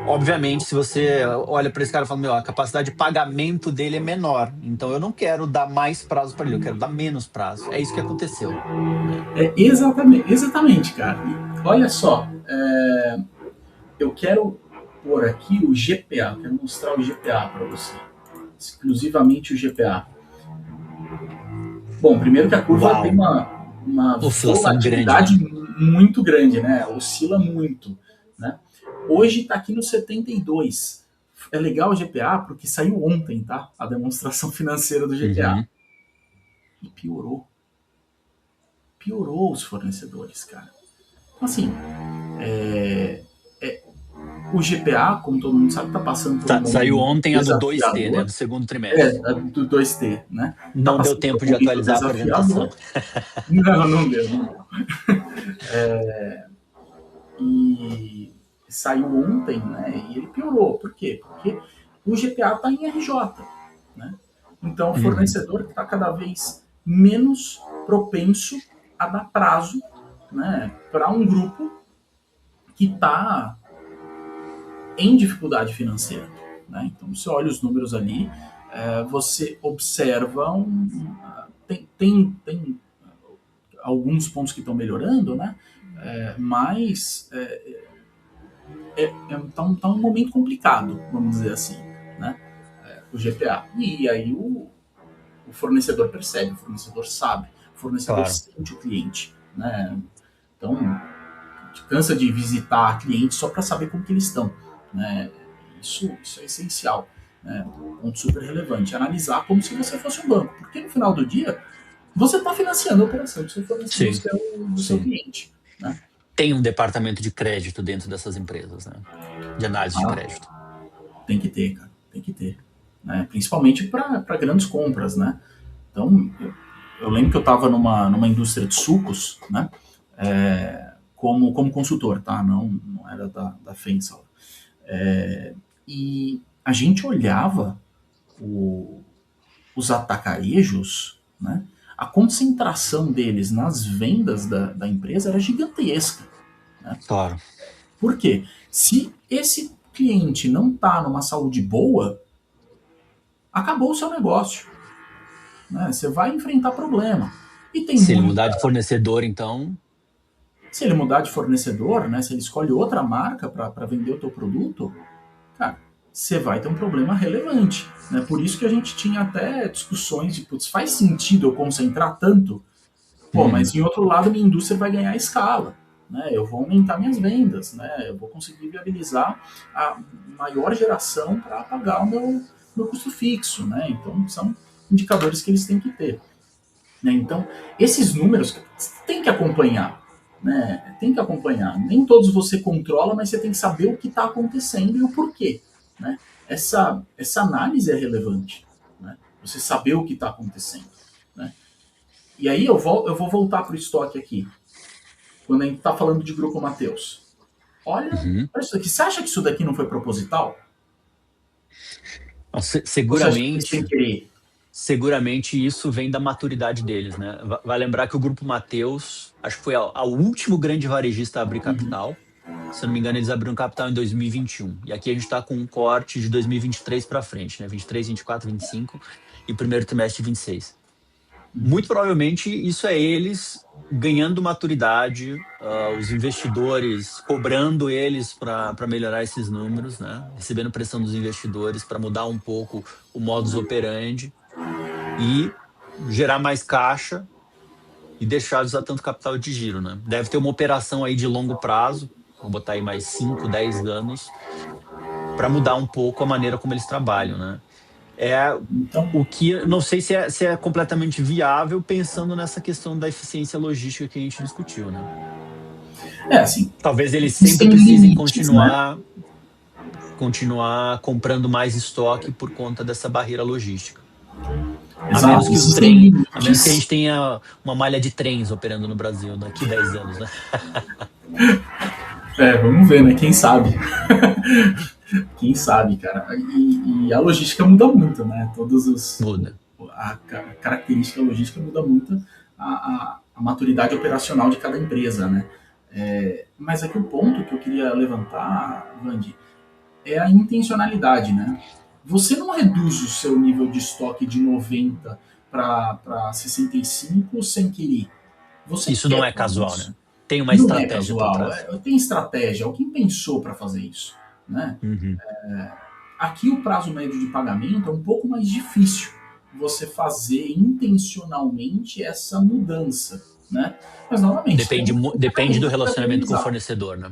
obviamente, se você olha para esse cara e fala, meu, a capacidade de pagamento dele é menor, então eu não quero dar mais prazo para ele, eu quero dar menos prazo. É isso que aconteceu. Né? exatamente, cara. E olha só, eu quero pôr aqui o GPA, quero mostrar o GPA para você. Exclusivamente o GPA. Bom, primeiro que a curva tem Uau, uma oscilação grande, né? volatilidade muito grande, né? Oscila muito, né? Hoje está aqui no 72. É legal o GPA porque saiu ontem, tá? A demonstração financeira do GPA. Uhum. E piorou. piorou os fornecedores, cara. Então, assim, é, é, o GPA, como todo mundo sabe, está passando por um Saiu momento ontem a do 2T, né? desafiador. Do segundo trimestre. Do 2T, né? Está Não deu passando por tempo um de momento atualizar a apresentação. desafiador. Não, não deu, não deu. E saiu ontem, né? E ele piorou. Por quê? Porque o GPA está em RJ, né? Então, o Uhum. fornecedor está cada vez menos propenso a dar prazo, né, para um grupo que está em dificuldade financeira, né? Então, você olha os números ali, você observa tem alguns pontos que estão melhorando, né? Mas tá um momento complicado, vamos dizer assim, né? O GPA. E aí o fornecedor percebe, o fornecedor sabe, o fornecedor Claro. sente o cliente, né? Então, a gente cansa de visitar clientes só para saber como que eles estão, né? Isso é essencial, né? Um ponto super relevante. Analisar como se você fosse um banco, porque no final do dia você está financiando a operação Sim, do seu sim. cliente, né? Tem um departamento de crédito dentro dessas empresas, né? De análise de Ah, crédito. tem que ter, cara, tem que ter, né? Principalmente para grandes compras, né? Então, eu lembro que eu estava numa indústria de sucos, né? Como consultor, tá? Não era da Fensal. E a gente olhava o, os atacarejos, né? A concentração deles nas vendas da empresa era gigantesca, né? Claro. Por quê? Se esse cliente não está numa saúde boa, acabou o seu negócio, né? Você vai enfrentar problema. E tem Se ele mudar muita. de fornecedor, então, Se ele mudar de fornecedor, né? Se ele escolhe outra marca para vender o teu produto, cara, você vai ter um problema relevante. Né? Por isso que a gente tinha até discussões de, putz, faz sentido eu concentrar tanto? Pô, mas em outro lado, minha indústria vai ganhar escala. Né? Eu vou aumentar minhas vendas, né? Eu vou conseguir viabilizar a maior geração para pagar o meu custo fixo. Né? Então, são indicadores que eles têm que ter. Né? Então, esses números você tem que acompanhar. Né? Tem que acompanhar. Nem todos você controla, mas você tem que saber o que está acontecendo e o porquê. Né? Essa análise é relevante. Né? Você saber o que está acontecendo. Né? E aí eu vou voltar para o estoque aqui. Quando a gente está falando de Grupo Mateus. uhum. Olha isso aqui. Você acha que isso daqui não foi proposital? Não, Ou você acha que foi sem seguramente, querer? seguramente isso vem da maturidade deles, né? Vai lembrar que o Grupo Mateus, acho que foi o último grande varejista a abrir capital. Se eu não me engano, eles abriram capital em 2021. E aqui a gente está com um corte de 2023 para frente, né? 23, 24, 25 e primeiro trimestre de 26. Muito provavelmente isso é eles ganhando maturidade, os investidores cobrando eles para melhorar esses números, né? Recebendo pressão dos investidores para mudar um pouco o modus operandi e gerar mais caixa e deixar de usar tanto capital de giro, né? Deve ter uma operação aí de longo prazo, vamos botar aí mais 5, 10 anos, para mudar um pouco a maneira como eles trabalham, né? É Então, o que não sei se é completamente viável pensando nessa questão da eficiência logística que a gente discutiu, né? assim, Talvez eles sempre existem precisem limites, né? continuar comprando mais estoque por conta dessa barreira logística. A menos Exato, que o existem trem, a menos que a gente limites. tenha uma malha de trens operando no Brasil daqui 10 anos, né? Vamos ver, né? Quem sabe? Quem sabe, cara? E a logística muda muito, né? Muda. A característica logística muda muito a maturidade operacional de cada empresa, né? Mas aqui o ponto que eu queria levantar, Vandi, é a intencionalidade, né? Você não reduz o seu nível de estoque de 90 para 65 sem querer. Você Isso não quer é fazer casual, isso. né? Tem uma Não é estratégia por casual, trás. tem estratégia. Alguém pensou para fazer isso, né? Uhum. Aqui o prazo médio de pagamento é um pouco mais difícil você fazer intencionalmente essa mudança, né? Mas novamente, Depende, tem depende do ferramentas para relacionamento com o viabilizar. fornecedor, né?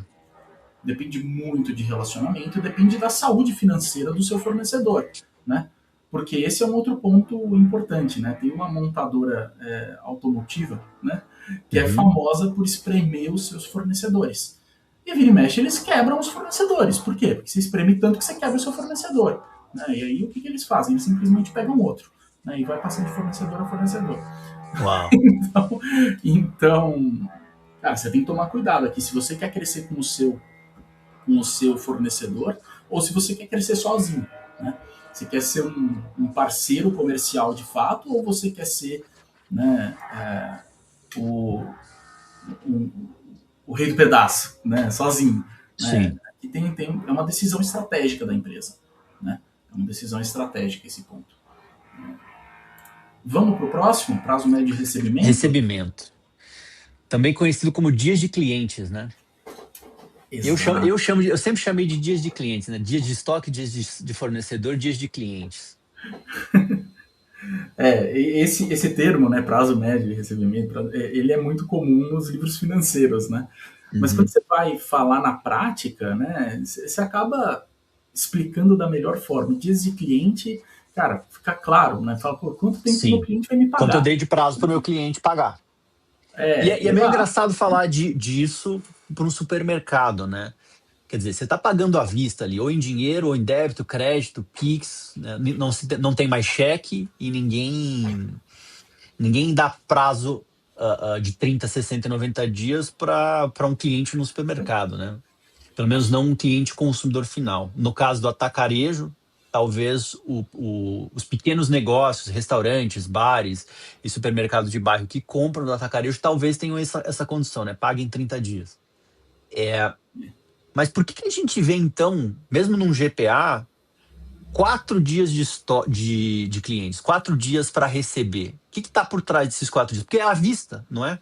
Depende muito de relacionamento, depende da saúde financeira do seu fornecedor, né? Porque esse é um outro ponto importante, né? Tem uma montadora automotiva, né, que é Uhum. famosa por espremer os seus fornecedores. E vira e mexe, eles quebram os fornecedores. Por quê? Porque você espreme tanto que você quebra o seu fornecedor. Né? E aí o que eles fazem? Eles simplesmente pegam outro. Né? E vai passando de fornecedor a fornecedor. Uau. Então, cara, você tem que tomar cuidado aqui. Se você quer crescer com o seu fornecedor, ou se você quer crescer sozinho. Né? Você quer ser um parceiro comercial de fato, ou você quer ser, né, o, o, o rei do pedaço, né, sozinho. Né? Sim. Aqui é uma decisão estratégica da empresa. Né? É uma decisão estratégica esse ponto. Vamos para o próximo, prazo médio de recebimento? Recebimento. Também conhecido como dias de clientes, né? Exato. Eu sempre chamei de dias de clientes, né? Dias de estoque, dias de fornecedor, dias de clientes. Esse termo, né, prazo médio de recebimento, ele é muito comum nos livros financeiros, né? Mas quando Uhum. você vai falar na prática, né, você acaba explicando da melhor forma. Dias de cliente, cara, fica claro, né? Fala, pô, quanto tempo que meu Sim. cliente vai me Quanto eu pagar? dei de prazo para o meu cliente pagar. E é meio Exato. engraçado falar disso para um supermercado, né? Quer dizer, você está pagando à vista ali, ou em dinheiro, ou em débito, crédito, Pix, né? Não tem mais cheque e ninguém dá prazo de 30, 60, 90 dias para um cliente no supermercado, né? Pelo menos não um cliente consumidor final. No caso do atacarejo, talvez os pequenos negócios, restaurantes, bares e supermercados de bairro que compram do atacarejo talvez tenham essa condição, né? Paguem em 30 dias. Mas por que a gente vê, então, mesmo num GPA, 4 dias de clientes, 4 dias para receber? O que está por trás desses 4 dias? Porque é à vista, não é?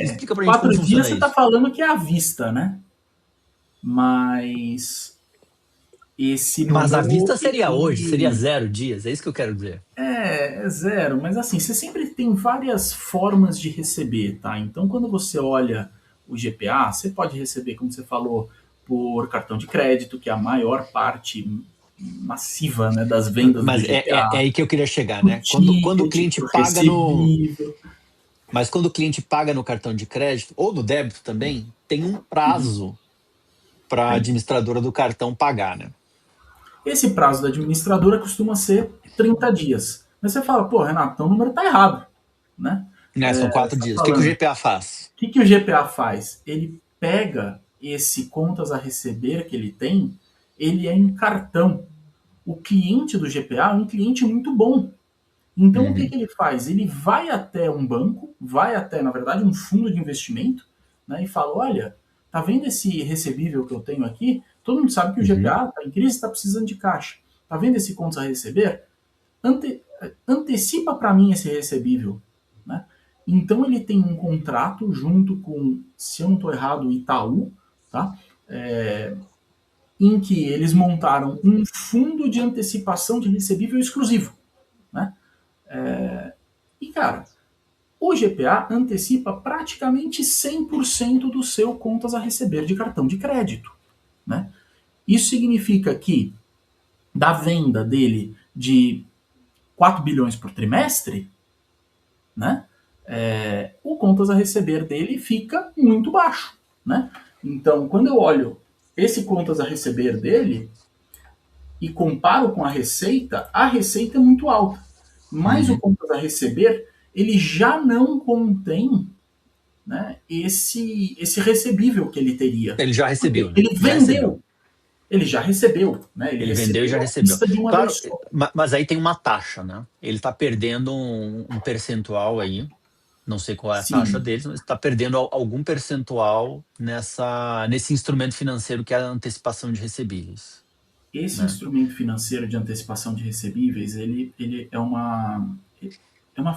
Explica pra gente como 4 dias funciona você está isso. falando que é à vista, né? Mas esse Mas a número, vista seria hoje, seria ele 0 dias, é isso que eu quero dizer. é zero, mas assim, você sempre tem várias formas de receber, tá? Então, quando você olha o GPA, você pode receber, como você falou, por cartão de crédito, que é a maior parte massiva, né, das vendas do Mas é GPA, aí que eu queria chegar, por né? Quando o ticket, cliente por paga no. recebível. Mas quando o cliente paga no cartão de crédito, ou no débito também, tem um Uhum. prazo para a Tem. administradora do cartão pagar, né? Esse prazo da administradora costuma ser 30 dias. Mas você fala, pô, Renato, então o número tá errado, né? Né, são Você quatro tá dias. O que o falando. GPA faz? Que o GPA faz? Ele pega esse contas a receber que ele tem, ele é em cartão. O cliente do GPA é um cliente muito bom. Então o que Uhum, ele faz? Ele vai até um banco, vai até, na verdade, um fundo de investimento, né, e fala: olha, tá vendo esse recebível que eu tenho aqui? Todo mundo sabe que o uhum, GPA está em crise, está precisando de caixa. Tá vendo esse contas a receber? Ante, antecipa para mim esse recebível. Né? Então ele tem um contrato junto com, se eu não estou errado, o Itaú, tá? É, em que eles montaram um fundo de antecipação de recebível exclusivo. Né? E, cara, o GPA antecipa praticamente 100% do seu contas a receber de cartão de crédito. Né? Isso significa que da venda dele de 4 bilhões por trimestre, né? O contas a receber dele fica muito baixo, né? Então, quando eu olho esse contas a receber dele e comparo com a receita é muito alta, mas o uhum. contas a receber ele já não contém, né, esse recebível que ele teria. Ele já Porque recebeu, né? ele Já recebeu. vendeu, ele já recebeu, né? Ele Ele vendeu e já recebeu à recebeu. vista de uma Claro, vez só. mas aí tem uma taxa, né? Ele está perdendo um percentual aí, não sei qual é a taxa Sim, deles, mas está perdendo algum percentual nesse instrumento financeiro que é a antecipação de recebíveis, esse né? instrumento financeiro de antecipação de recebíveis, ele é uma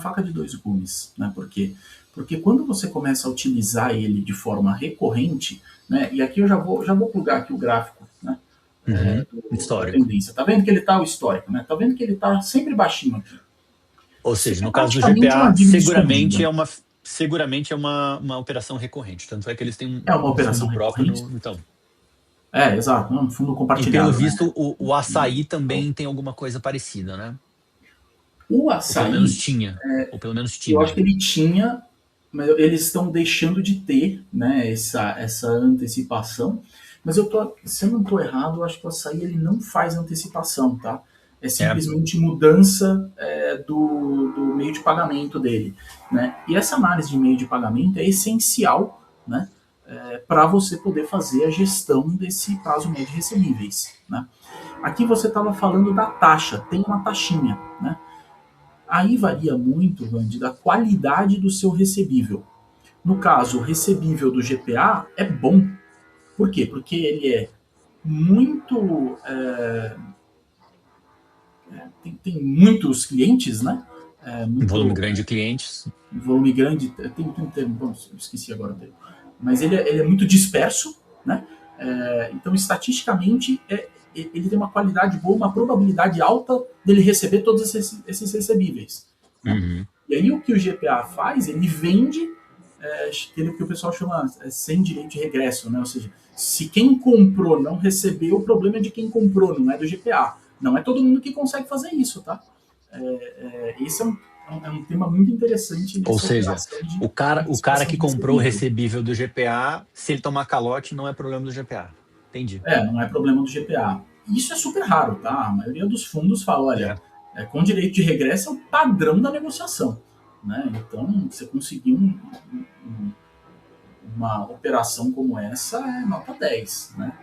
faca de dois gumes, né? Por quê? Porque quando você começa a utilizar ele de forma recorrente, né? E aqui eu já vou plugar aqui o gráfico, né? Uhum. Da Histórico. tendência. Tá vendo que ele tá o histórico, né? Tá vendo que ele tá sempre baixinho aqui. Ou Isso seja, aqui é no caso do praticamente uma GPA, dívida seguramente escondida. é uma operação recorrente. Tanto é que eles têm É uma um operação fundo próprio recorrente. no Itaú. exato, um fundo E pelo compartilhado, né? visto, o açaí também tem alguma coisa parecida, né? O Ou pelo menos açaí, tinha. Ou pelo menos eu acho tinha. que ele tinha, mas eles estão deixando de ter, né, essa antecipação. Mas se eu não estou errado, eu acho que o açaí ele não faz antecipação, tá? É É. simplesmente mudança do meio de pagamento dele, né? E essa análise de meio de pagamento é essencial, né, para você poder fazer a gestão desse prazo médio de recebíveis, né? Aqui você estava falando da taxa, tem uma taxinha, né? Aí varia muito, Vandy, da qualidade do seu recebível. No caso, o recebível do GPA é bom. Por quê? Porque ele é muito. Tem muitos clientes, né? Um volume Muito grande de clientes. volume grande. Tem um termo, bom, eu esqueci agora o termo. Mas ele é muito disperso, né? Então, estatisticamente, ele tem uma qualidade boa, uma probabilidade alta dele receber todos esses recebíveis. Né? Uhum. E aí o que o GPA faz, ele vende aquele que o pessoal chama sem direito de regresso, né? Ou seja, se quem comprou não recebeu, o problema é de quem comprou, não é do GPA. Não é todo mundo que consegue fazer isso, tá? Esse é um tema muito interessante Ou nessa seja, operação de o cara antecipação que de comprou o recebível. recebível do GPA, se ele tomar calote, não é problema do GPA. Entendi. Não é problema do GPA. Isso é super raro, tá? A maioria dos fundos fala, olha, É. com direito de regresso é o padrão da negociação. Né? Então, você conseguir uma operação como essa é nota 10, né?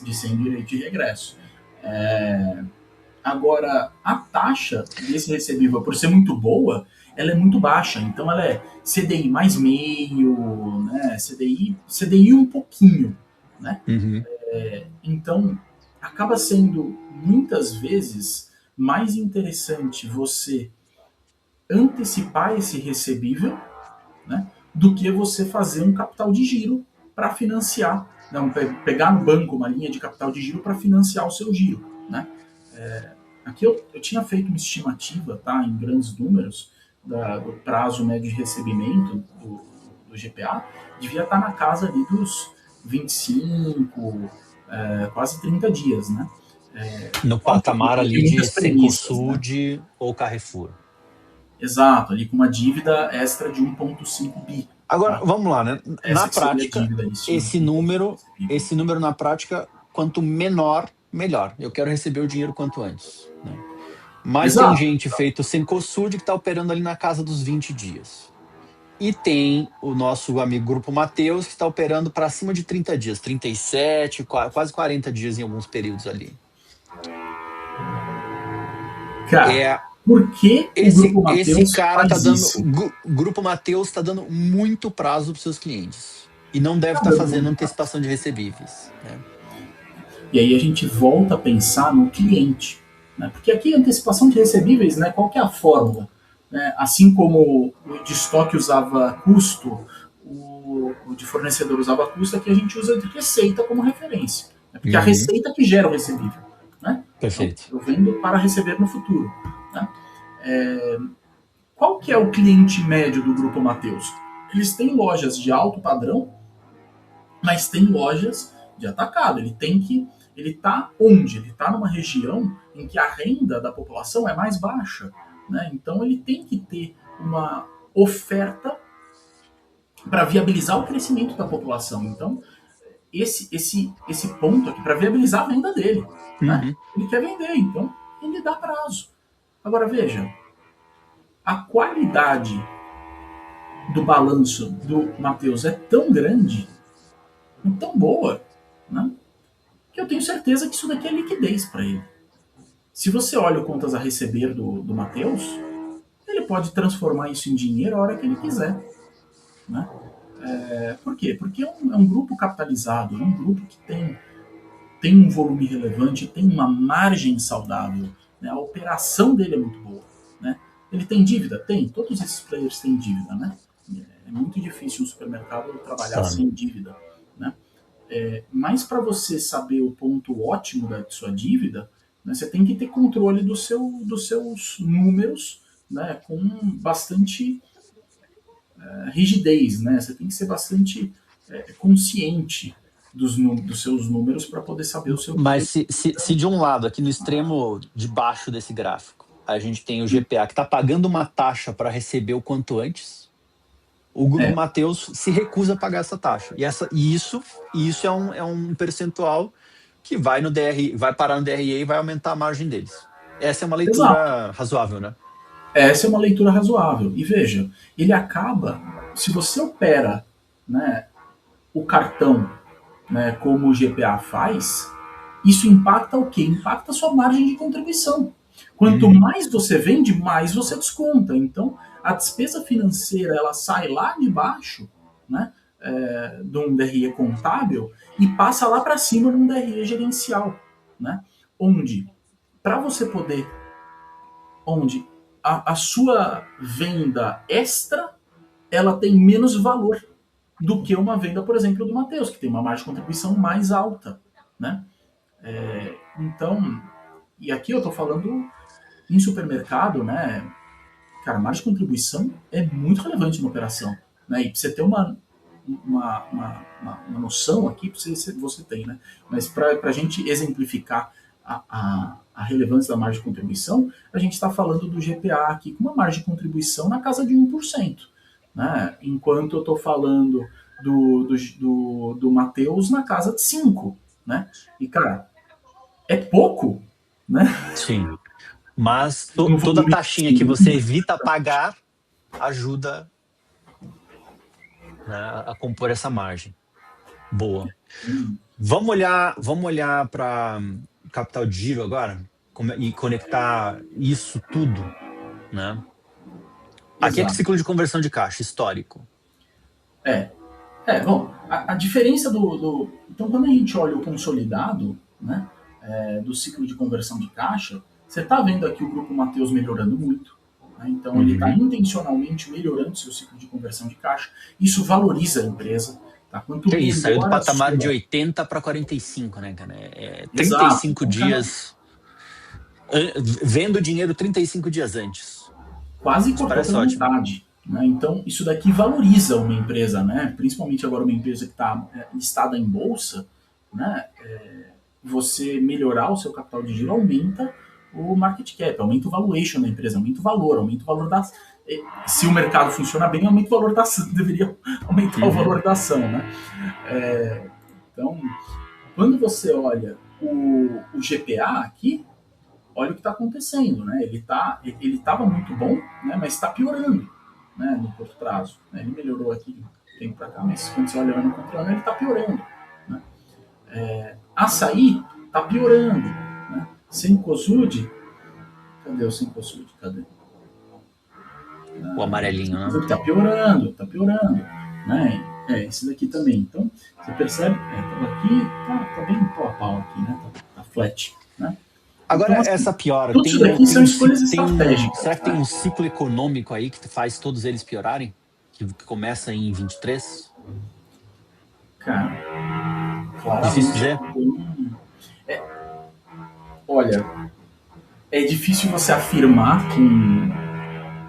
De sem direito de regresso. Agora, a taxa desse recebível, por ser muito boa, ela é muito baixa. Então, ela é CDI mais meio, né? CDI um pouquinho, né? Uhum. Então, acaba sendo muitas vezes mais interessante você antecipar esse recebível, né, do que você fazer um capital de giro para financiar, não, pegar no banco uma linha de capital de giro para financiar o seu giro. Né? Aqui eu tinha feito uma estimativa, tá, em grandes números, do prazo médio de recebimento do GPA, devia estar na casa ali dos 25, quase 30 dias, né? No Óbvio patamar que tem ali de muitas premissas, né? Cencosud ou Carrefour. Exato, ali com uma dívida extra de 1,5 bi. Agora, Tá? vamos lá, né? Na Essa que seria a prática, dívida esse estimada de número, recebível. esse número na prática, quanto menor, melhor. Eu quero receber o dinheiro quanto antes, né? Mas tem Exato. gente feito Cencosud que está operando ali na casa dos 20 dias. E tem o nosso amigo Grupo Mateus, que está operando para cima de 30 dias, 37, quase 40 dias em alguns períodos ali. Cara, É, por que o esse, Grupo esse Mateus cara tá faz dando. isso? O Grupo Mateus está dando muito prazo para seus clientes. E não deve Tá estar dando fazendo muito prazo. antecipação de recebíveis, né? E aí a gente volta a pensar no cliente. Né? Porque aqui a antecipação de recebíveis, né, qual que é a fórmula? Né? Assim como o de estoque usava custo, o de fornecedor usava custo, aqui a gente usa de receita como referência. Né? Porque é a Uhum, receita que gera o recebível. Né? Então, perfeito. eu vendo para receber no futuro. Né? Qual que é o cliente médio do Grupo Mateus? Eles têm lojas de alto padrão, mas tem lojas de atacado. Ele está onde? Ele está numa região em que a renda da população é mais baixa, né? Então ele tem que ter uma oferta para viabilizar o crescimento da população. Então esse ponto aqui para viabilizar a venda dele, né? Uhum. Ele quer vender, então ele dá prazo. Agora veja, a qualidade do balanço do Matheus é tão grande, tão boa, né? Que eu tenho certeza que isso daqui é liquidez para ele. Se você olha o contas a receber do Matheus, ele pode transformar isso em dinheiro a hora que ele quiser. Né? Por quê? Porque é um grupo capitalizado, é um grupo que tem um volume relevante, tem uma margem saudável. Né? A operação dele é muito boa. Né? Ele tem dívida? Tem. Todos esses players têm dívida. Né? É muito difícil um supermercado trabalhar Claro. sem dívida. Né? Mas para você saber o ponto ótimo da sua dívida, né, você tem que ter controle dos seus números, né, com bastante rigidez. Né? Você tem que ser bastante consciente. dos seus números para poder saber o seu Mas se de um lado, aqui no extremo de baixo desse gráfico, a gente tem o GPA que está pagando uma taxa para receber o quanto antes, o Grupo é, Mateus se recusa a pagar essa taxa. E isso é um percentual que vai no DRI, vai parar no DRE e vai aumentar a margem deles. Essa é uma exato. leitura razoável, né? Essa é uma leitura razoável. E veja, ele acaba, se você opera, né, o cartão, né, como o GPA faz, isso impacta o quê? Impacta a sua margem de contribuição. Quanto Uhum. mais você vende, mais você desconta. Então, a despesa financeira ela sai lá de baixo, né, de um DRE contábil e passa lá para cima num DRE gerencial, né, onde para você poder, onde a sua venda extra ela tem menos valor do que uma venda, por exemplo, do Matheus, que tem uma margem de contribuição mais alta, né? Então, e aqui eu estou falando em supermercado, né? Cara, a margem de contribuição é muito relevante na operação, né? E pra você ter uma noção aqui, você tem, né? Mas para a gente exemplificar a relevância da margem de contribuição, a gente está falando do GPA aqui com uma margem de contribuição na casa de 1%, né? Enquanto eu estou falando do Mateus na casa de 5%, né? E, cara, é pouco, né? Sim. Mas No toda volume taxinha que sim. você evita pagar ajuda, né, a compor essa margem. Boa. Vamos olhar para capital de giro agora e conectar isso tudo, né? Aqui é Exato. ciclo de conversão de caixa histórico. É, bom, a diferença Então, quando a gente olha o consolidado, né, do ciclo de conversão de caixa, você está vendo aqui o Grupo Mateus melhorando muito. Né, então, ele está Uhum. intencionalmente melhorando seu ciclo de conversão de caixa. Isso valoriza a empresa. Tá? Quanto Que isso, saiu do melhor a patamar de sua. 80 para 45, né, cara? Exato. 35 Então, cara, dias. Vendo o dinheiro 35 dias antes. quase Isso cortou parece pela ótimo. metade. Né? Então, isso daqui valoriza uma empresa, né? Principalmente agora uma empresa que está listada em bolsa, né? Você melhorar o seu capital de giro aumenta o market cap, aumenta o valuation da empresa, aumenta o valor das. Se o mercado funciona bem, aumenta o valor da ação, deveria aumentar o Uhum. valor da ação, né? Então, quando você olha o GPA aqui, olha o que está acontecendo, né? Ele estava muito bom, né? Mas está piorando, né? No curto prazo. Né? Ele melhorou aqui de um tempo para cá, mas quando você olha ano contra ano, ele está piorando. Né? Açaí está piorando, né? Cencosud, cadê o Cencosud? Cadê? O amarelinho, né? Está piorando, está piorando, né? Esse daqui também. Então, você percebe, aqui tá bem pau a pau aqui, né? Tá flat, né? Agora, Então, assim, essa piora, tudo isso daqui são escolhas será estratégicas, que tem né? um ciclo econômico aí que faz todos eles piorarem? Que começa em 23? Cara, Difícil claramente dizer? olha, é difícil você afirmar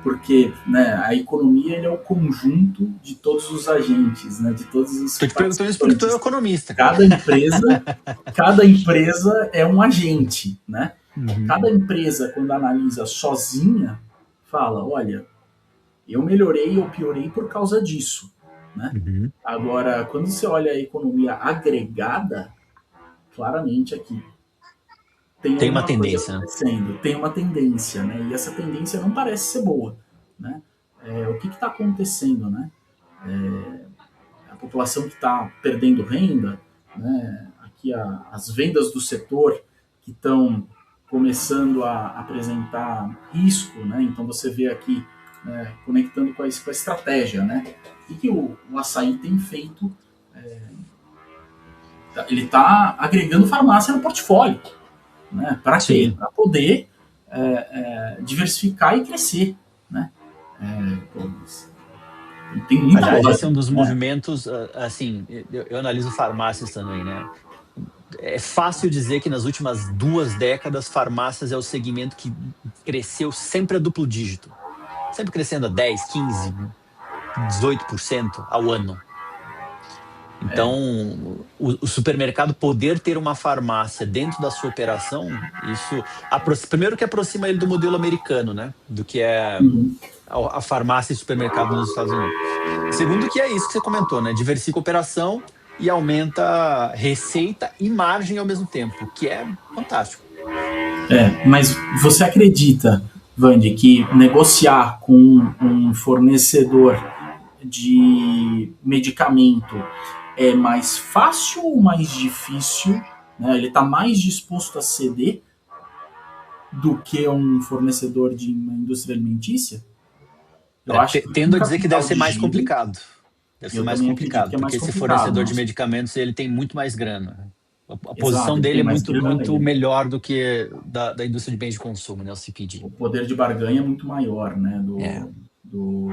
porque, né, a economia ele é o conjunto de todos os agentes, né, de todos os Tô te perguntando isso porque tu é participantes. economista, cara. Cada empresa, cada empresa é um agente, né? Uhum. Cada empresa quando analisa sozinha fala, olha, eu melhorei ou piorei por causa disso, né? Uhum. Agora, quando você olha a economia agregada, claramente aqui tem Tem uma alguma coisa tendência, né? acontecendo, tem uma tendência, né? E essa tendência não parece ser boa, né? O que está acontecendo, né? A população que está perdendo renda, né? Aqui as vendas do setor que estão começando a apresentar risco, né? Então você vê aqui, né, conectando com a estratégia, né? O que o açaí tem feito? Ele está agregando farmácia no portfólio. Né? Para quê? Sim. Para poder diversificar e crescer. Né? Pô, tem muita Aliás, esse é um lógica. dos Né? movimentos, assim, eu analiso farmácias também, né? É fácil dizer que nas últimas 2 décadas, farmácias é o segmento que cresceu sempre a duplo dígito. Sempre crescendo a 10, 15, 18% ao ano. Então, o supermercado poder ter uma farmácia dentro da sua operação, isso primeiro que aproxima ele do modelo americano, né? Do que é Uhum. a farmácia e supermercado nos Estados Unidos. Segundo que é isso que você comentou, né? Diversifica a operação e aumenta receita e margem ao mesmo tempo, que é fantástico. Mas você acredita, Vande, que negociar com um fornecedor de medicamento é mais fácil ou mais difícil? Né? Ele está mais disposto a ceder do que um fornecedor de uma indústria alimentícia? Eu acho que com Tendo a dizer que deve capital ser de mais giro, complicado. Deve ser eu mais também acredito complicado, que é mais porque esse complicado. fornecedor de Mas, medicamentos ele tem muito mais grana. A posição exato, ele dele tem é mais muito, grana, muito melhor do que da indústria de bens de consumo, né? O CPG. o poder de barganha é muito maior, né, É. do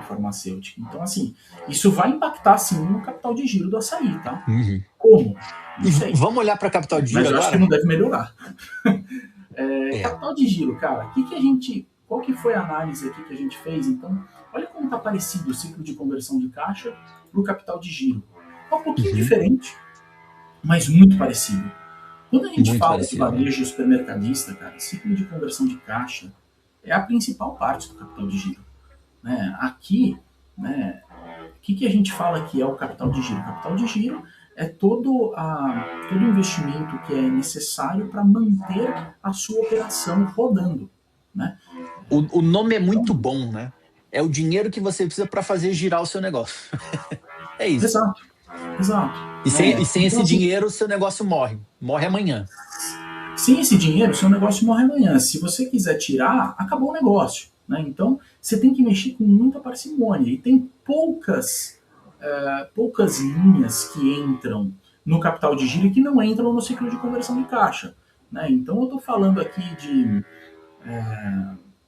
farmacêutico. Então, assim, isso vai impactar, sim, no capital de giro do açaí, tá? Uhum. Como? E Não sei. vamos olhar para capital de giro Mas eu acho que agora? não deve melhorar. É. Capital de giro, cara, qual que foi a análise aqui que a gente fez? Então, olha como está parecido o ciclo de conversão de caixa para o capital de giro. É um pouquinho Uhum. diferente, mas muito parecido. Quando a gente Muito fala de parecido, né? varejo supermercadista, cara, ciclo de conversão de caixa é a principal parte do capital de giro. Né? Aqui, né, o que a gente fala que é o capital de giro? O capital de giro é todo o investimento que é necessário para manter a sua operação rodando. Né? O nome é Então, muito bom, né? É o dinheiro que você precisa para fazer girar o seu negócio. É isso. exato, exato. E Né? sem Então, esse assim, dinheiro, o seu negócio morre. Morre amanhã. sem esse dinheiro, seu negócio morre amanhã. Se você quiser tirar, acabou o negócio. Né? Então, você tem que mexer com muita parcimônia. E tem poucas linhas que entram no capital de giro e que não entram no ciclo de conversão de caixa. Né? Então, eu estou falando aqui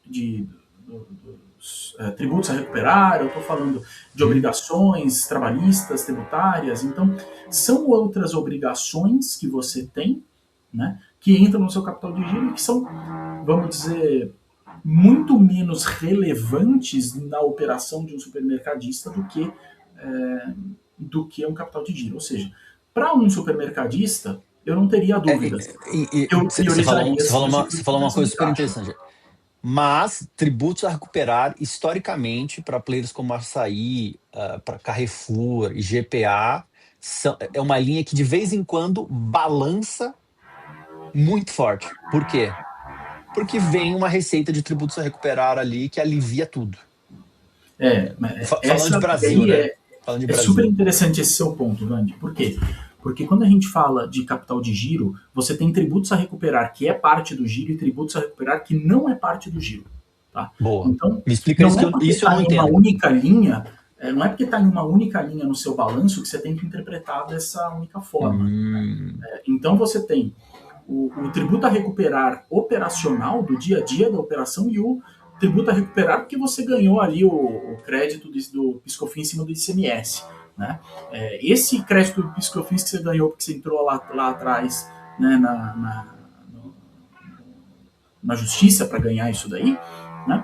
de tributos a recuperar, eu estou falando de Hum. obrigações trabalhistas, tributárias. Então, são outras obrigações que você tem, né, que entram no seu capital de giro e que são, vamos dizer, muito menos relevantes na operação de um supermercadista do que um capital de giro. Ou seja, para um supermercadista, eu não teria dúvidas. Eu priorizaria sim o ciclo Você de falou uma conversão coisa de super caixa. interessante. Mas tributos a recuperar, historicamente, para players como Açaí, para Carrefour e GPA, é uma linha que de vez em quando balança muito forte. Por quê? Porque vem uma receita de tributos a recuperar ali que alivia tudo. Falando de Essa e Brasil, aí né? Falando de é super Brasil. interessante esse seu ponto, Vande. Por quê? Porque quando a gente fala de capital de giro, você tem tributos a recuperar que é parte do giro e tributos a recuperar que não é parte do giro. Tá? Boa. Então, Me explica isso, não que é porque isso eu está não em uma entendo. única linha, não é porque está em uma única linha no seu balanço que você tem que interpretar dessa única forma. Hum, Então você tem o tributo a recuperar operacional do dia a dia da operação e o tributo a recuperar porque você ganhou ali o crédito do PiscoFins em cima do ICMS. Né? Esse crédito do PiscoFins que você ganhou porque você entrou lá atrás, né, na justiça para ganhar isso daí, né,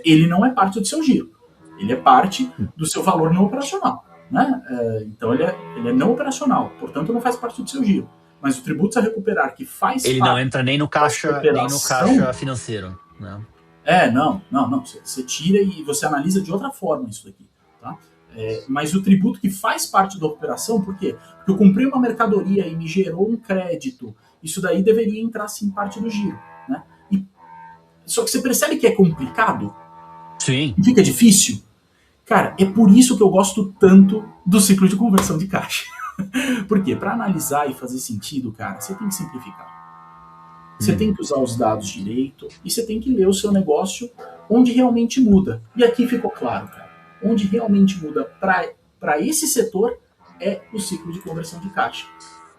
ele não é parte do seu giro. Ele é parte do seu valor não operacional. Né? Então ele é não operacional, portanto não faz parte do seu giro. Mas o tributo a recuperar que faz ele não parte entra da sua nem no operação, caixa financeiro, né? não. Você tira e você analisa de outra forma isso daqui. Tá? Mas o tributo que faz parte da operação, por quê? Porque eu comprei uma mercadoria e me gerou um crédito. Isso daí deveria entrar sim parte do giro. Né? Só que você percebe que é complicado Sim. e fica difícil. Cara, é por isso que eu gosto tanto do ciclo de conversão de caixa. Por quê? Para analisar e fazer sentido, cara, você tem que simplificar. Você tem Uhum. que usar os dados direito e você tem que ler o seu negócio onde realmente muda. E aqui ficou claro, cara. Onde realmente muda para esse setor é o ciclo de conversão de caixa.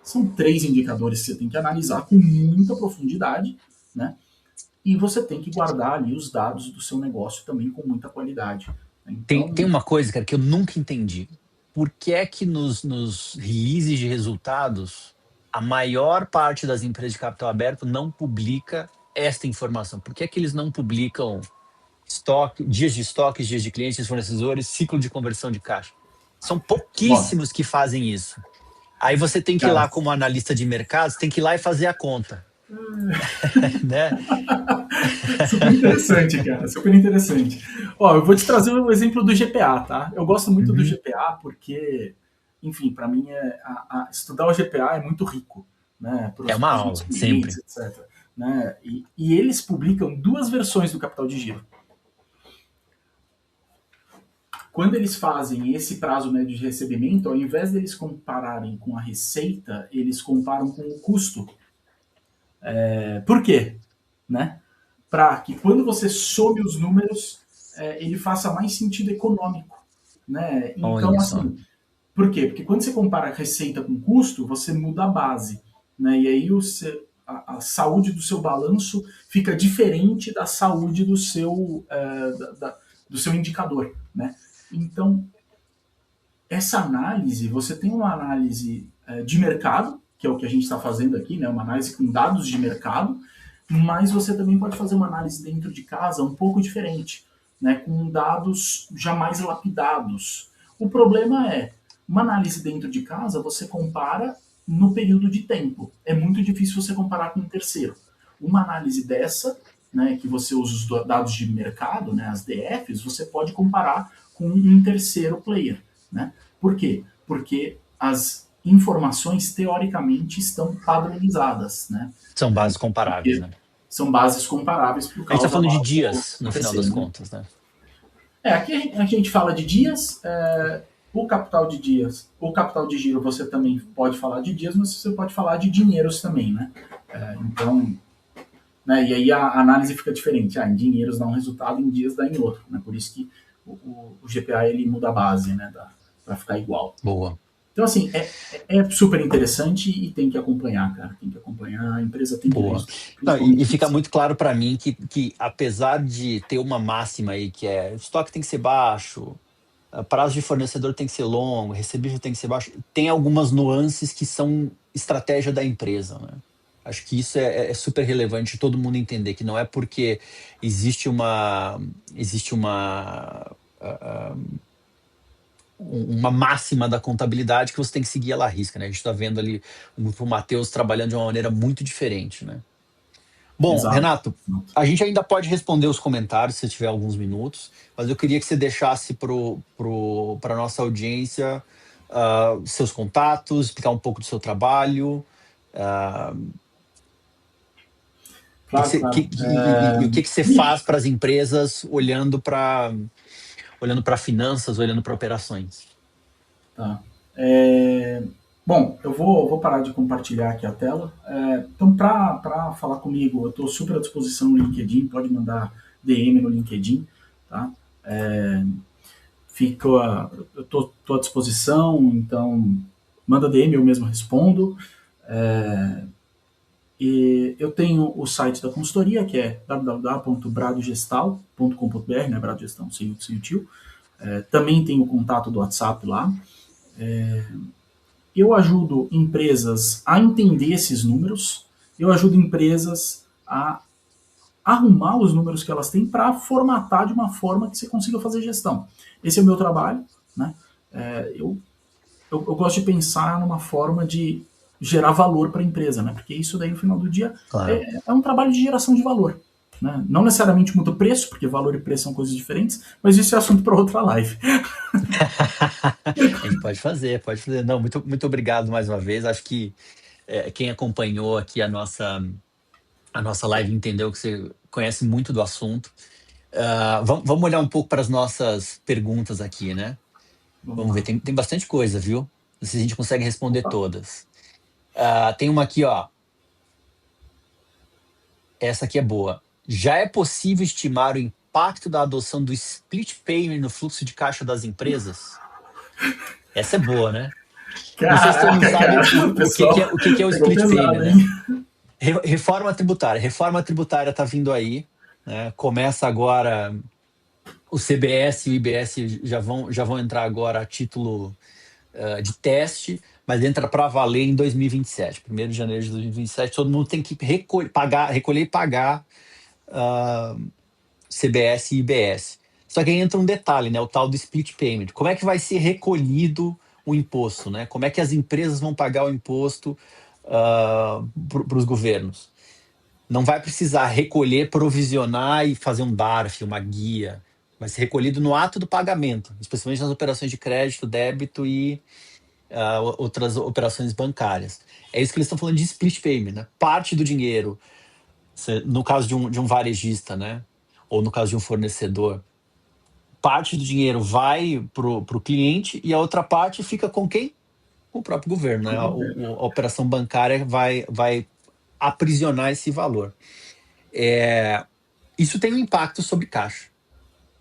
São 3 indicadores que você tem que analisar com muita profundidade, né? E você tem que guardar ali os dados do seu negócio também com muita qualidade. Tem Então, uma coisa, cara, que eu nunca entendi. Por que é que nos releases de resultados, a maior parte das empresas de capital aberto não publica esta informação? Por que é que eles não publicam dias de estoque, dias de clientes, fornecedores, ciclo de conversão de caixa? São bom, pouquíssimos que fazem isso. Aí você tem que ir Cara, lá como analista de mercados, tem que ir lá e fazer a conta, né? super interessante, cara, super interessante. Ó, eu vou te trazer o exemplo do GPA, tá? Eu gosto muito do Uhum. GPA porque, enfim, para mim estudar o GPA é muito rico, né? Para É uma os meus aula, clientes, sempre. etc. Né? E eles publicam duas versões do capital de giro. Quando eles fazem esse prazo médio de recebimento, ao invés deles compararem com a receita, eles comparam com o custo. Por quê? Né? Para que quando você some os números, ele faça mais sentido econômico. Né? Então, Olha só. assim, por quê? Porque quando você compara receita com custo, você muda a base. Né? E aí a saúde do seu balanço fica diferente da saúde do seu, do seu indicador. Né? Então, essa análise, você tem uma análise de mercado, que é o que a gente está fazendo aqui, né? Uma análise com dados de mercado, mas você também pode fazer uma análise dentro de casa um pouco diferente, né? Com dados já mais lapidados. O problema é, uma análise dentro de casa, você compara no período de tempo. É muito difícil você comparar com um terceiro. Uma análise dessa, né, que você usa os dados de mercado, né, as DFs, você pode comparar com um terceiro player. Né? Por quê? Porque as informações, teoricamente, estão padronizadas. Né? São bases comparáveis, Porque né? são bases comparáveis por A gente tá causa falando de lá do dias, no final APC. das Né? contas, né? Aqui a gente fala de dias, o capital de dias, o capital de giro você também pode falar de dias, mas você pode falar de dinheiros também, né? Então, né, e aí a análise fica diferente. Em dinheiros dá um resultado, em dias dá em outro. Né? Por isso que o GPA ele muda a base, né? Para ficar igual. Boa, Então, assim, é super interessante e tem que acompanhar, cara. Tem que acompanhar, a empresa tem que ver boa. isso, Não, principalmente e fica isso. muito claro para mim que, apesar de ter uma máxima aí que é o estoque tem que ser baixo, prazo de fornecedor tem que ser longo, recebível tem que ser baixo, tem algumas nuances que são estratégia da empresa, né? Acho que isso é super relevante todo mundo entender que não é porque existe uma máxima da contabilidade que você tem que seguir ela à risca, né? A gente está vendo ali o grupo Mateus trabalhando de uma maneira muito diferente, né? Bom, Exato. Renato, a gente ainda pode responder os comentários se tiver alguns minutos, mas eu queria que você deixasse para a nossa audiência seus contatos, explicar um pouco do seu trabalho, Claro, claro. e o que você faz para as empresas olhando para finanças, olhando para operações. Tá. É, bom, eu vou parar de compartilhar aqui a tela. Então, para falar comigo, eu estou super à disposição no LinkedIn, pode mandar DM no LinkedIn, tá? É, eu estou à disposição, então manda DM, eu mesmo respondo. E eu tenho o site da consultoria, que é www.bradogestal.com.br, né? Brado Gestão sem o tio. Também tem o contato do WhatsApp lá. Eu ajudo empresas a entender esses números, eu ajudo empresas a arrumar os números que elas têm para formatar de uma forma que você consiga fazer gestão. Esse é o meu trabalho. Né? Eu gosto de pensar numa forma de gerar valor para a empresa, né? Porque isso daí, no final do dia, Claro. é um trabalho de geração de valor. Né? Não necessariamente muda o preço, porque valor e preço são coisas diferentes, mas isso é assunto para outra live. A gente pode fazer, pode fazer. Não, muito obrigado mais uma vez. Acho que quem acompanhou aqui a nossa live entendeu que você conhece muito do assunto. Vamos olhar um pouco para as nossas perguntas aqui, né? Vamos Vamos ver, lá. tem bastante coisa, viu? Não sei se a gente consegue responder Opa. todas. Tem uma aqui, ó. Essa aqui é boa. Já é possível estimar o impacto da adoção do split payment no fluxo de caixa das empresas? Essa é boa, né? Não sei se todo mundo Caraca, sabe cara, o que que pessoal, é, o que que é o pegou split payment, pesado, hein? né? Reforma tributária. Reforma tributária está vindo aí, né? Começa agora, o CBS e o IBS já vão entrar agora a título de teste, mas entra para valer em 2027. 1º de janeiro de 2027, todo mundo tem que recolher e pagar CBS e IBS. Só que aí entra um detalhe, né? O tal do split payment. Como é que vai ser recolhido o imposto, né? Como é que as empresas vão pagar o imposto para os governos? Não vai precisar recolher, provisionar e fazer um DARF, uma guia. Vai ser recolhido no ato do pagamento, especialmente nas operações de crédito, débito e outras operações bancárias. É isso que eles estão falando de split payment, né? Parte do dinheiro, no caso de um varejista, né? Ou no caso de um fornecedor, parte do dinheiro vai para o cliente e a outra parte fica com quem? Com o próprio governo, né? A operação bancária vai aprisionar esse valor. Isso tem um impacto sobre caixa,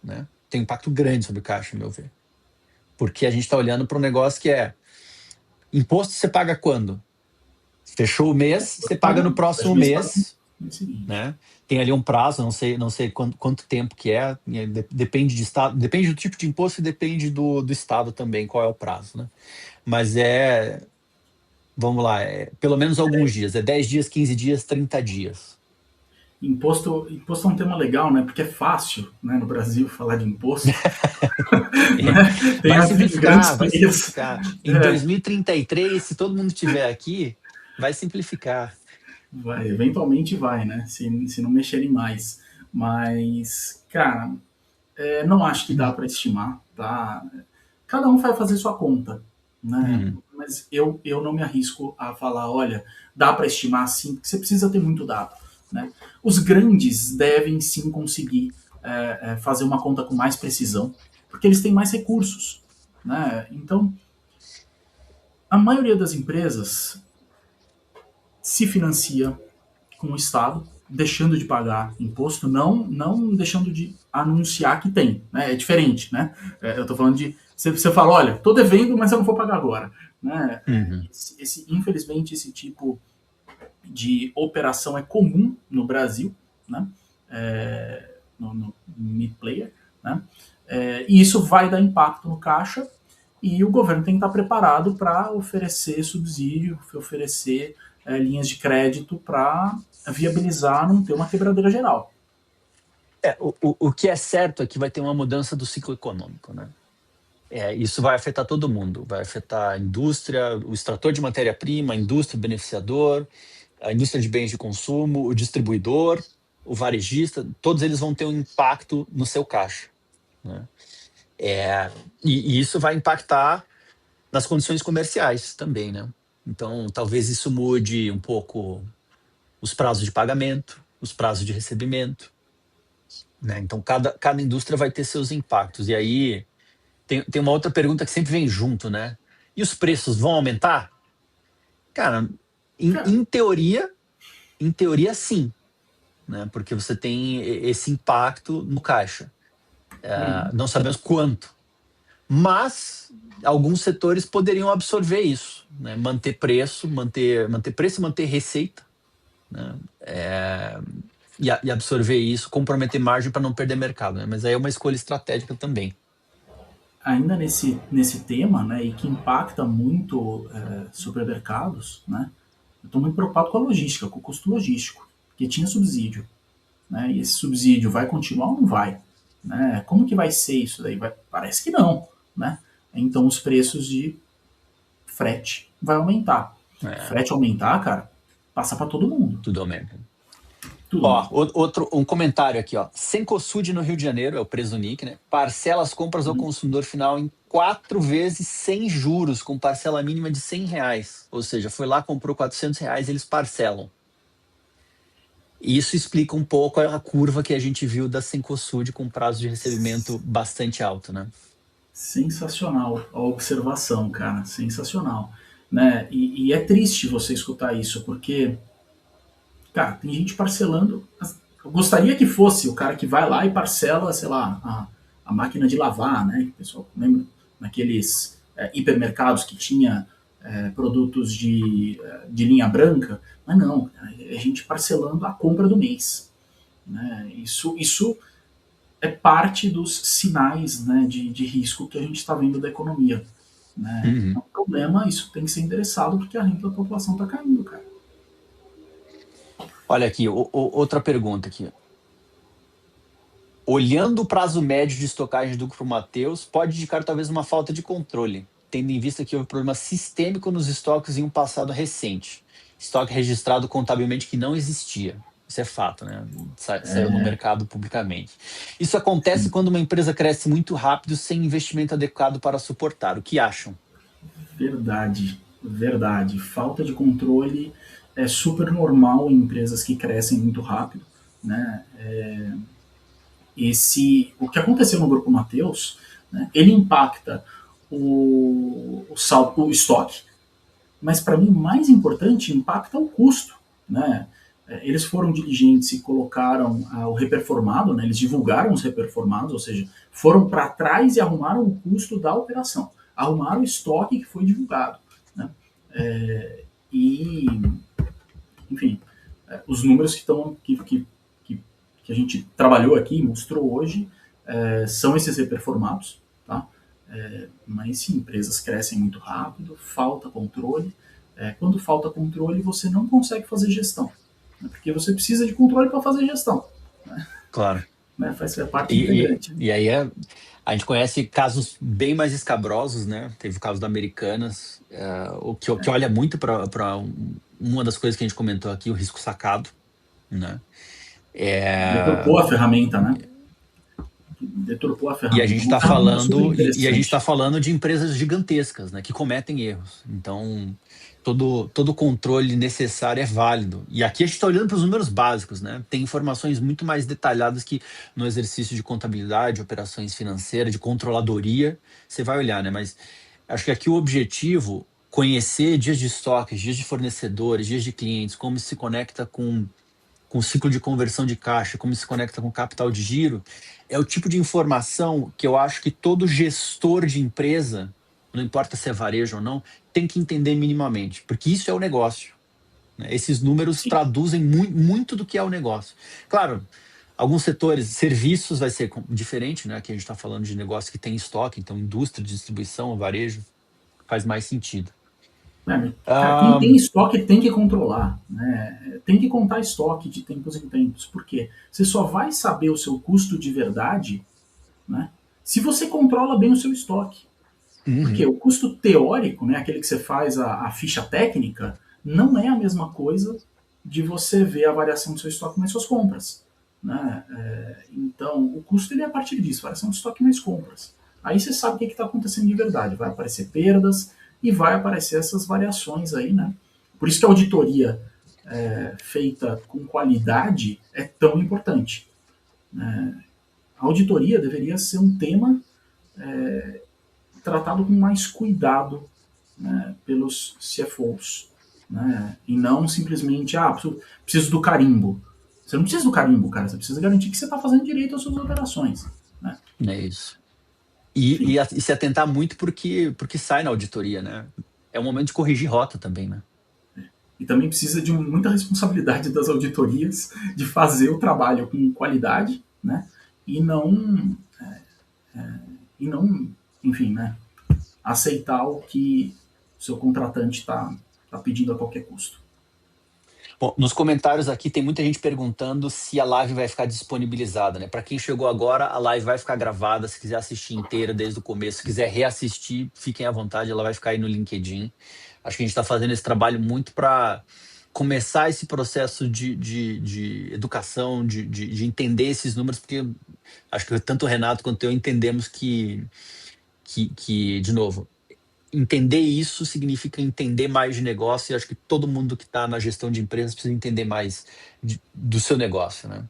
né? Tem um impacto grande sobre caixa, a meu ver. Porque a gente está olhando para um negócio que é imposto você paga quando? Fechou o mês, você paga no próximo mês, né? Tem ali um prazo, não sei quanto tempo que é, depende de estado, depende do tipo de imposto e depende do estado também, qual é o prazo, né? Mas vamos lá, pelo menos alguns dias, 10 dias, 15 dias, 30 dias. Imposto é um tema legal, né? Porque é fácil, né, no Brasil falar de imposto. Né? Tem Vai aqui grandes simplificar, vai países. simplificar. Em 2033, se todo mundo estiver aqui, vai simplificar. Vai, eventualmente vai, né? Se não mexerem mais. Mas, cara, não acho que dá para estimar, tá? Cada um vai fazer sua conta, né? Hum. Mas eu não me arrisco a falar, olha, dá para estimar sim, porque você precisa ter muito dado, né? Os grandes devem sim conseguir fazer uma conta com mais precisão, porque eles têm mais recursos, né? Então, a maioria das empresas se financia com o Estado, deixando de pagar imposto, não deixando de anunciar que tem. Né? É diferente, né? Eu estou falando de. Você fala, olha, estou devendo, mas eu não vou pagar agora. Né? Uhum. Infelizmente, esse tipo de operação é comum no Brasil, né? No mid-player, né? E isso vai dar impacto no caixa e o governo tem que estar preparado para oferecer subsídio, oferecer linhas de crédito para viabilizar não ter uma quebradeira geral. O que é certo é que vai ter uma mudança do ciclo econômico, né? Isso vai afetar todo mundo, vai afetar a indústria, o extrator de matéria-prima, a indústria, o beneficiador, a indústria de bens de consumo, o distribuidor, o varejista, todos eles vão ter um impacto no seu caixa, né? E isso vai impactar nas condições comerciais também, né? Então, talvez isso mude um pouco os prazos de pagamento, os prazos de recebimento, né? Então, cada indústria vai ter seus impactos. E aí, tem uma outra pergunta que sempre vem junto, né? E os preços vão aumentar? Cara, Cara, em teoria sim, né? Porque você tem esse impacto no caixa. Não sabemos quanto, mas alguns setores poderiam absorver isso, né? Manter preço e manter receita, né? E absorver isso, comprometer margem para não perder mercado, né? Mas aí é uma escolha estratégica também. ainda nesse tema, né, e que impacta muito supermercados, né, eu estou muito preocupado com a logística, com o custo logístico, porque tinha subsídio, né, e esse subsídio vai continuar ou não vai? Né? Como que vai ser isso daí? Parece que não, né? Então os preços de frete vai aumentar. É, Frete aumentar, cara, passa para todo mundo. tudo aumenta. Tudo Ó, aumenta. um comentário aqui, ó. Cencosud no Rio de Janeiro, é o preço do NIC, né? Parcela as compras ao consumidor final em 4 vezes sem juros, com parcela mínima de R$ 100. Ou seja, foi lá, comprou R$ 400, eles parcelam. E isso explica um pouco a curva que a gente viu da Cencosud com prazo de recebimento bastante alto, né? Sensacional a observação, cara. Sensacional. Né? E é triste você escutar isso, porque, cara, tem gente parcelando. Eu gostaria que fosse o cara que vai lá e parcela, sei lá, a máquina de lavar, né? O pessoal lembra naqueles hipermercados que tinha produtos de linha branca, mas não, é gente parcelando a compra do mês. Né? Isso é parte dos sinais, né, de risco que a gente está vendo da economia. Né? É Uhum. um problema, isso tem que ser endereçado porque a renda da população está caindo, cara. Olha aqui, outra pergunta aqui. Olhando o prazo médio de estocagem do Matheus, pode indicar talvez uma falta de controle. tendo em vista que houve problema sistêmico nos estoques em um passado recente. Estoque registrado contabilmente que não existia. Isso é fato, né? Saiu no mercado publicamente. Isso acontece Sim. quando uma empresa cresce muito rápido sem investimento adequado para suportar. O que acham? Verdade, verdade. Falta de controle é super normal em empresas que crescem muito rápido, né? O que aconteceu no Grupo Mateus, né, ele impacta o estoque, mas para mim mais importante impacta o custo, né? Eles foram diligentes e colocaram o reperformado, né? Eles divulgaram os reperformados, ou seja, foram para trás e arrumaram o custo da operação, arrumaram o estoque que foi divulgado, né? E, enfim, os números que a gente trabalhou aqui, mostrou hoje, são esses reperformados, tá? Mas sim, empresas crescem muito rápido, falta controle. Quando falta controle, você não consegue fazer gestão, né? Porque você precisa de controle para fazer gestão, Claro. né? Faz parte E, integrante. e, e aí a gente conhece casos bem mais escabrosos, né? Teve o caso da Americanas, o que olha muito para uma das coisas que a gente comentou aqui, o risco sacado, né? Deturpou a ferramenta, né? Deturpou a E a ferramenta. gente Uma está ferramenta super falando e a gente está interessante. falando de empresas gigantescas, né, que cometem erros. Então, todo controle necessário é válido. E aqui a gente está olhando para os números básicos, né? Tem informações muito mais detalhadas que no exercício de contabilidade, operações financeiras, de controladoria, você vai olhar, né? Mas acho que aqui o objetivo conhecer dias de estoques, dias de fornecedores, dias de clientes, como se conecta com o ciclo de conversão de caixa, como se conecta com o capital de giro, é o tipo de informação que eu acho que todo gestor de empresa, não importa se é varejo ou não, tem que entender minimamente, porque isso é o negócio, né? Esses números Sim. traduzem muito do que é o negócio. Claro, alguns setores, serviços vai ser diferente, né? Aqui a gente está falando de negócio que tem estoque, então indústria, distribuição, varejo, faz mais sentido. Cara, quem tem estoque tem que controlar, né? Tem que contar estoque de tempos em tempos. Por quê? Você só vai saber o seu custo de verdade, né, se você controla bem o seu estoque. Porque Uhum, o custo teórico, né, aquele que você faz a ficha técnica, não é a mesma coisa de você ver a variação do seu estoque nas suas compras, né? Então, o custo ele é a partir disso, variação do estoque mais compras. Aí você sabe o que está acontecendo de verdade. Vai aparecer perdas e vai aparecer essas variações aí, né? Por isso que a auditoria feita com qualidade é tão importante. A auditoria deveria ser um tema tratado com mais cuidado, né, pelos CFOs, né, e não simplesmente, preciso do carimbo. Você não precisa do carimbo, cara, você precisa garantir que você está fazendo direito às suas operações, né? é isso. E se atentar muito porque sai na auditoria, né? É o momento de corrigir rota também, né? E também precisa de muita responsabilidade das auditorias de fazer o trabalho com qualidade, né? E não, e não, enfim, né? Aceitar o que o seu contratante está pedindo a qualquer custo. Bom, nos comentários aqui tem muita gente perguntando se a live vai ficar disponibilizada, né? Para quem chegou agora, a live vai ficar gravada. Se quiser assistir inteira desde o começo, se quiser reassistir, fiquem à vontade, ela vai ficar aí no LinkedIn. Acho que a gente está fazendo esse trabalho muito para começar esse processo de educação, de entender esses números, porque acho que tanto o Renato quanto eu entendemos de novo, entender isso significa entender mais de negócio, e acho que todo mundo que está na gestão de empresas precisa entender mais do seu negócio, né?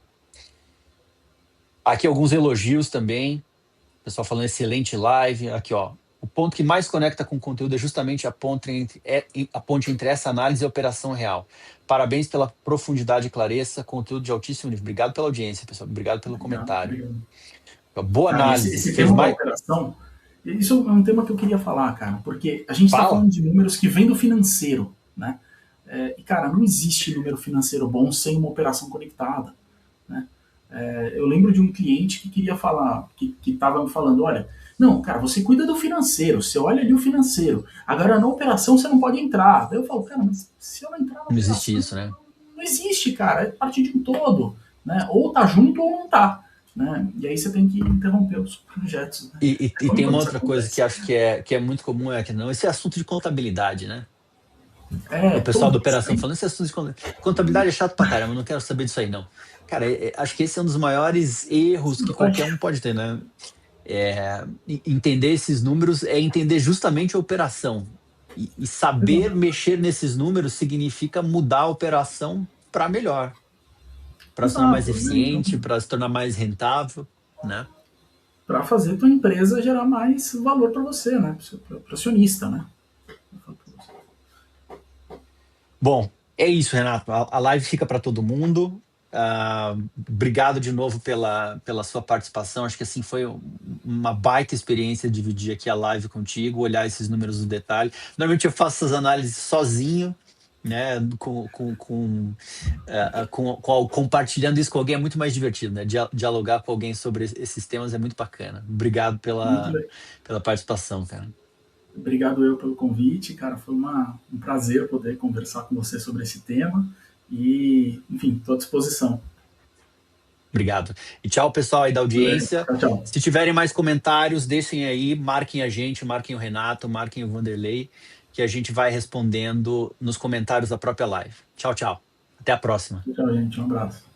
Aqui alguns elogios também, o pessoal falando excelente live, aqui ó, o ponto que mais conecta com o conteúdo é justamente a ponte entre essa análise e a operação real. Parabéns pela profundidade e clareza, conteúdo de altíssimo nível. Obrigado pela audiência, pessoal. Obrigado pelo Obrigado, comentário. obrigado. Boa Cara, esse, análise. esse Fez tema da mais. operação, isso é um tema que eu queria falar, cara, porque a gente está Fala. falando de números que vêm do financeiro, né? E, cara, não existe número financeiro bom sem uma operação conectada, né? Eu lembro de um cliente que queria falar, que estava me falando, olha, não, cara, você cuida do financeiro, você olha ali o financeiro, agora na operação você não pode entrar. Daí eu falo, cara, mas se eu não entrar na Não existe operação, isso, né? não existe, cara, é parte de um todo, né? Ou tá junto ou não tá. né? E aí você tem que interromper os projetos, né? É E ruim tem uma quando isso outra coisa que acontece. acho que é muito comum, é que não, esse é assunto de contabilidade, né? O É, pessoal da putz, operação falando, esse assunto de contabilidade é chato pra caramba, eu não quero saber disso aí, não. Cara, acho que esse é um dos maiores erros que qualquer um pode ter, né? Entender esses números é entender justamente a operação. E saber mexer nesses números significa mudar a operação para melhor, para se tornar mais exato, né? Então, eficiente, para se tornar mais rentável, né? para fazer tua empresa gerar mais valor para você, né? Para o acionista, né? Bom, é isso, Renato. A live fica para todo mundo. Obrigado de novo pela sua participação. Acho que assim foi uma baita experiência dividir aqui a live contigo, olhar esses números no detalhe. Normalmente eu faço essas análises sozinho, né? Compartilhando isso com alguém é muito mais divertido, né? Dialogar com alguém sobre esses temas é muito bacana. Obrigado Muito pela participação, cara. obrigado eu pelo convite, cara. Foi um prazer poder conversar com você sobre esse tema. E, enfim, estou à disposição. Obrigado. E tchau, pessoal aí da Beleza? audiência. Tchau, tchau. Se tiverem mais comentários, deixem aí, marquem a gente, marquem o Renato, marquem o Vanderlei, que a gente vai respondendo nos comentários da própria live. Tchau, tchau. Até a próxima. Tchau, gente. Um abraço.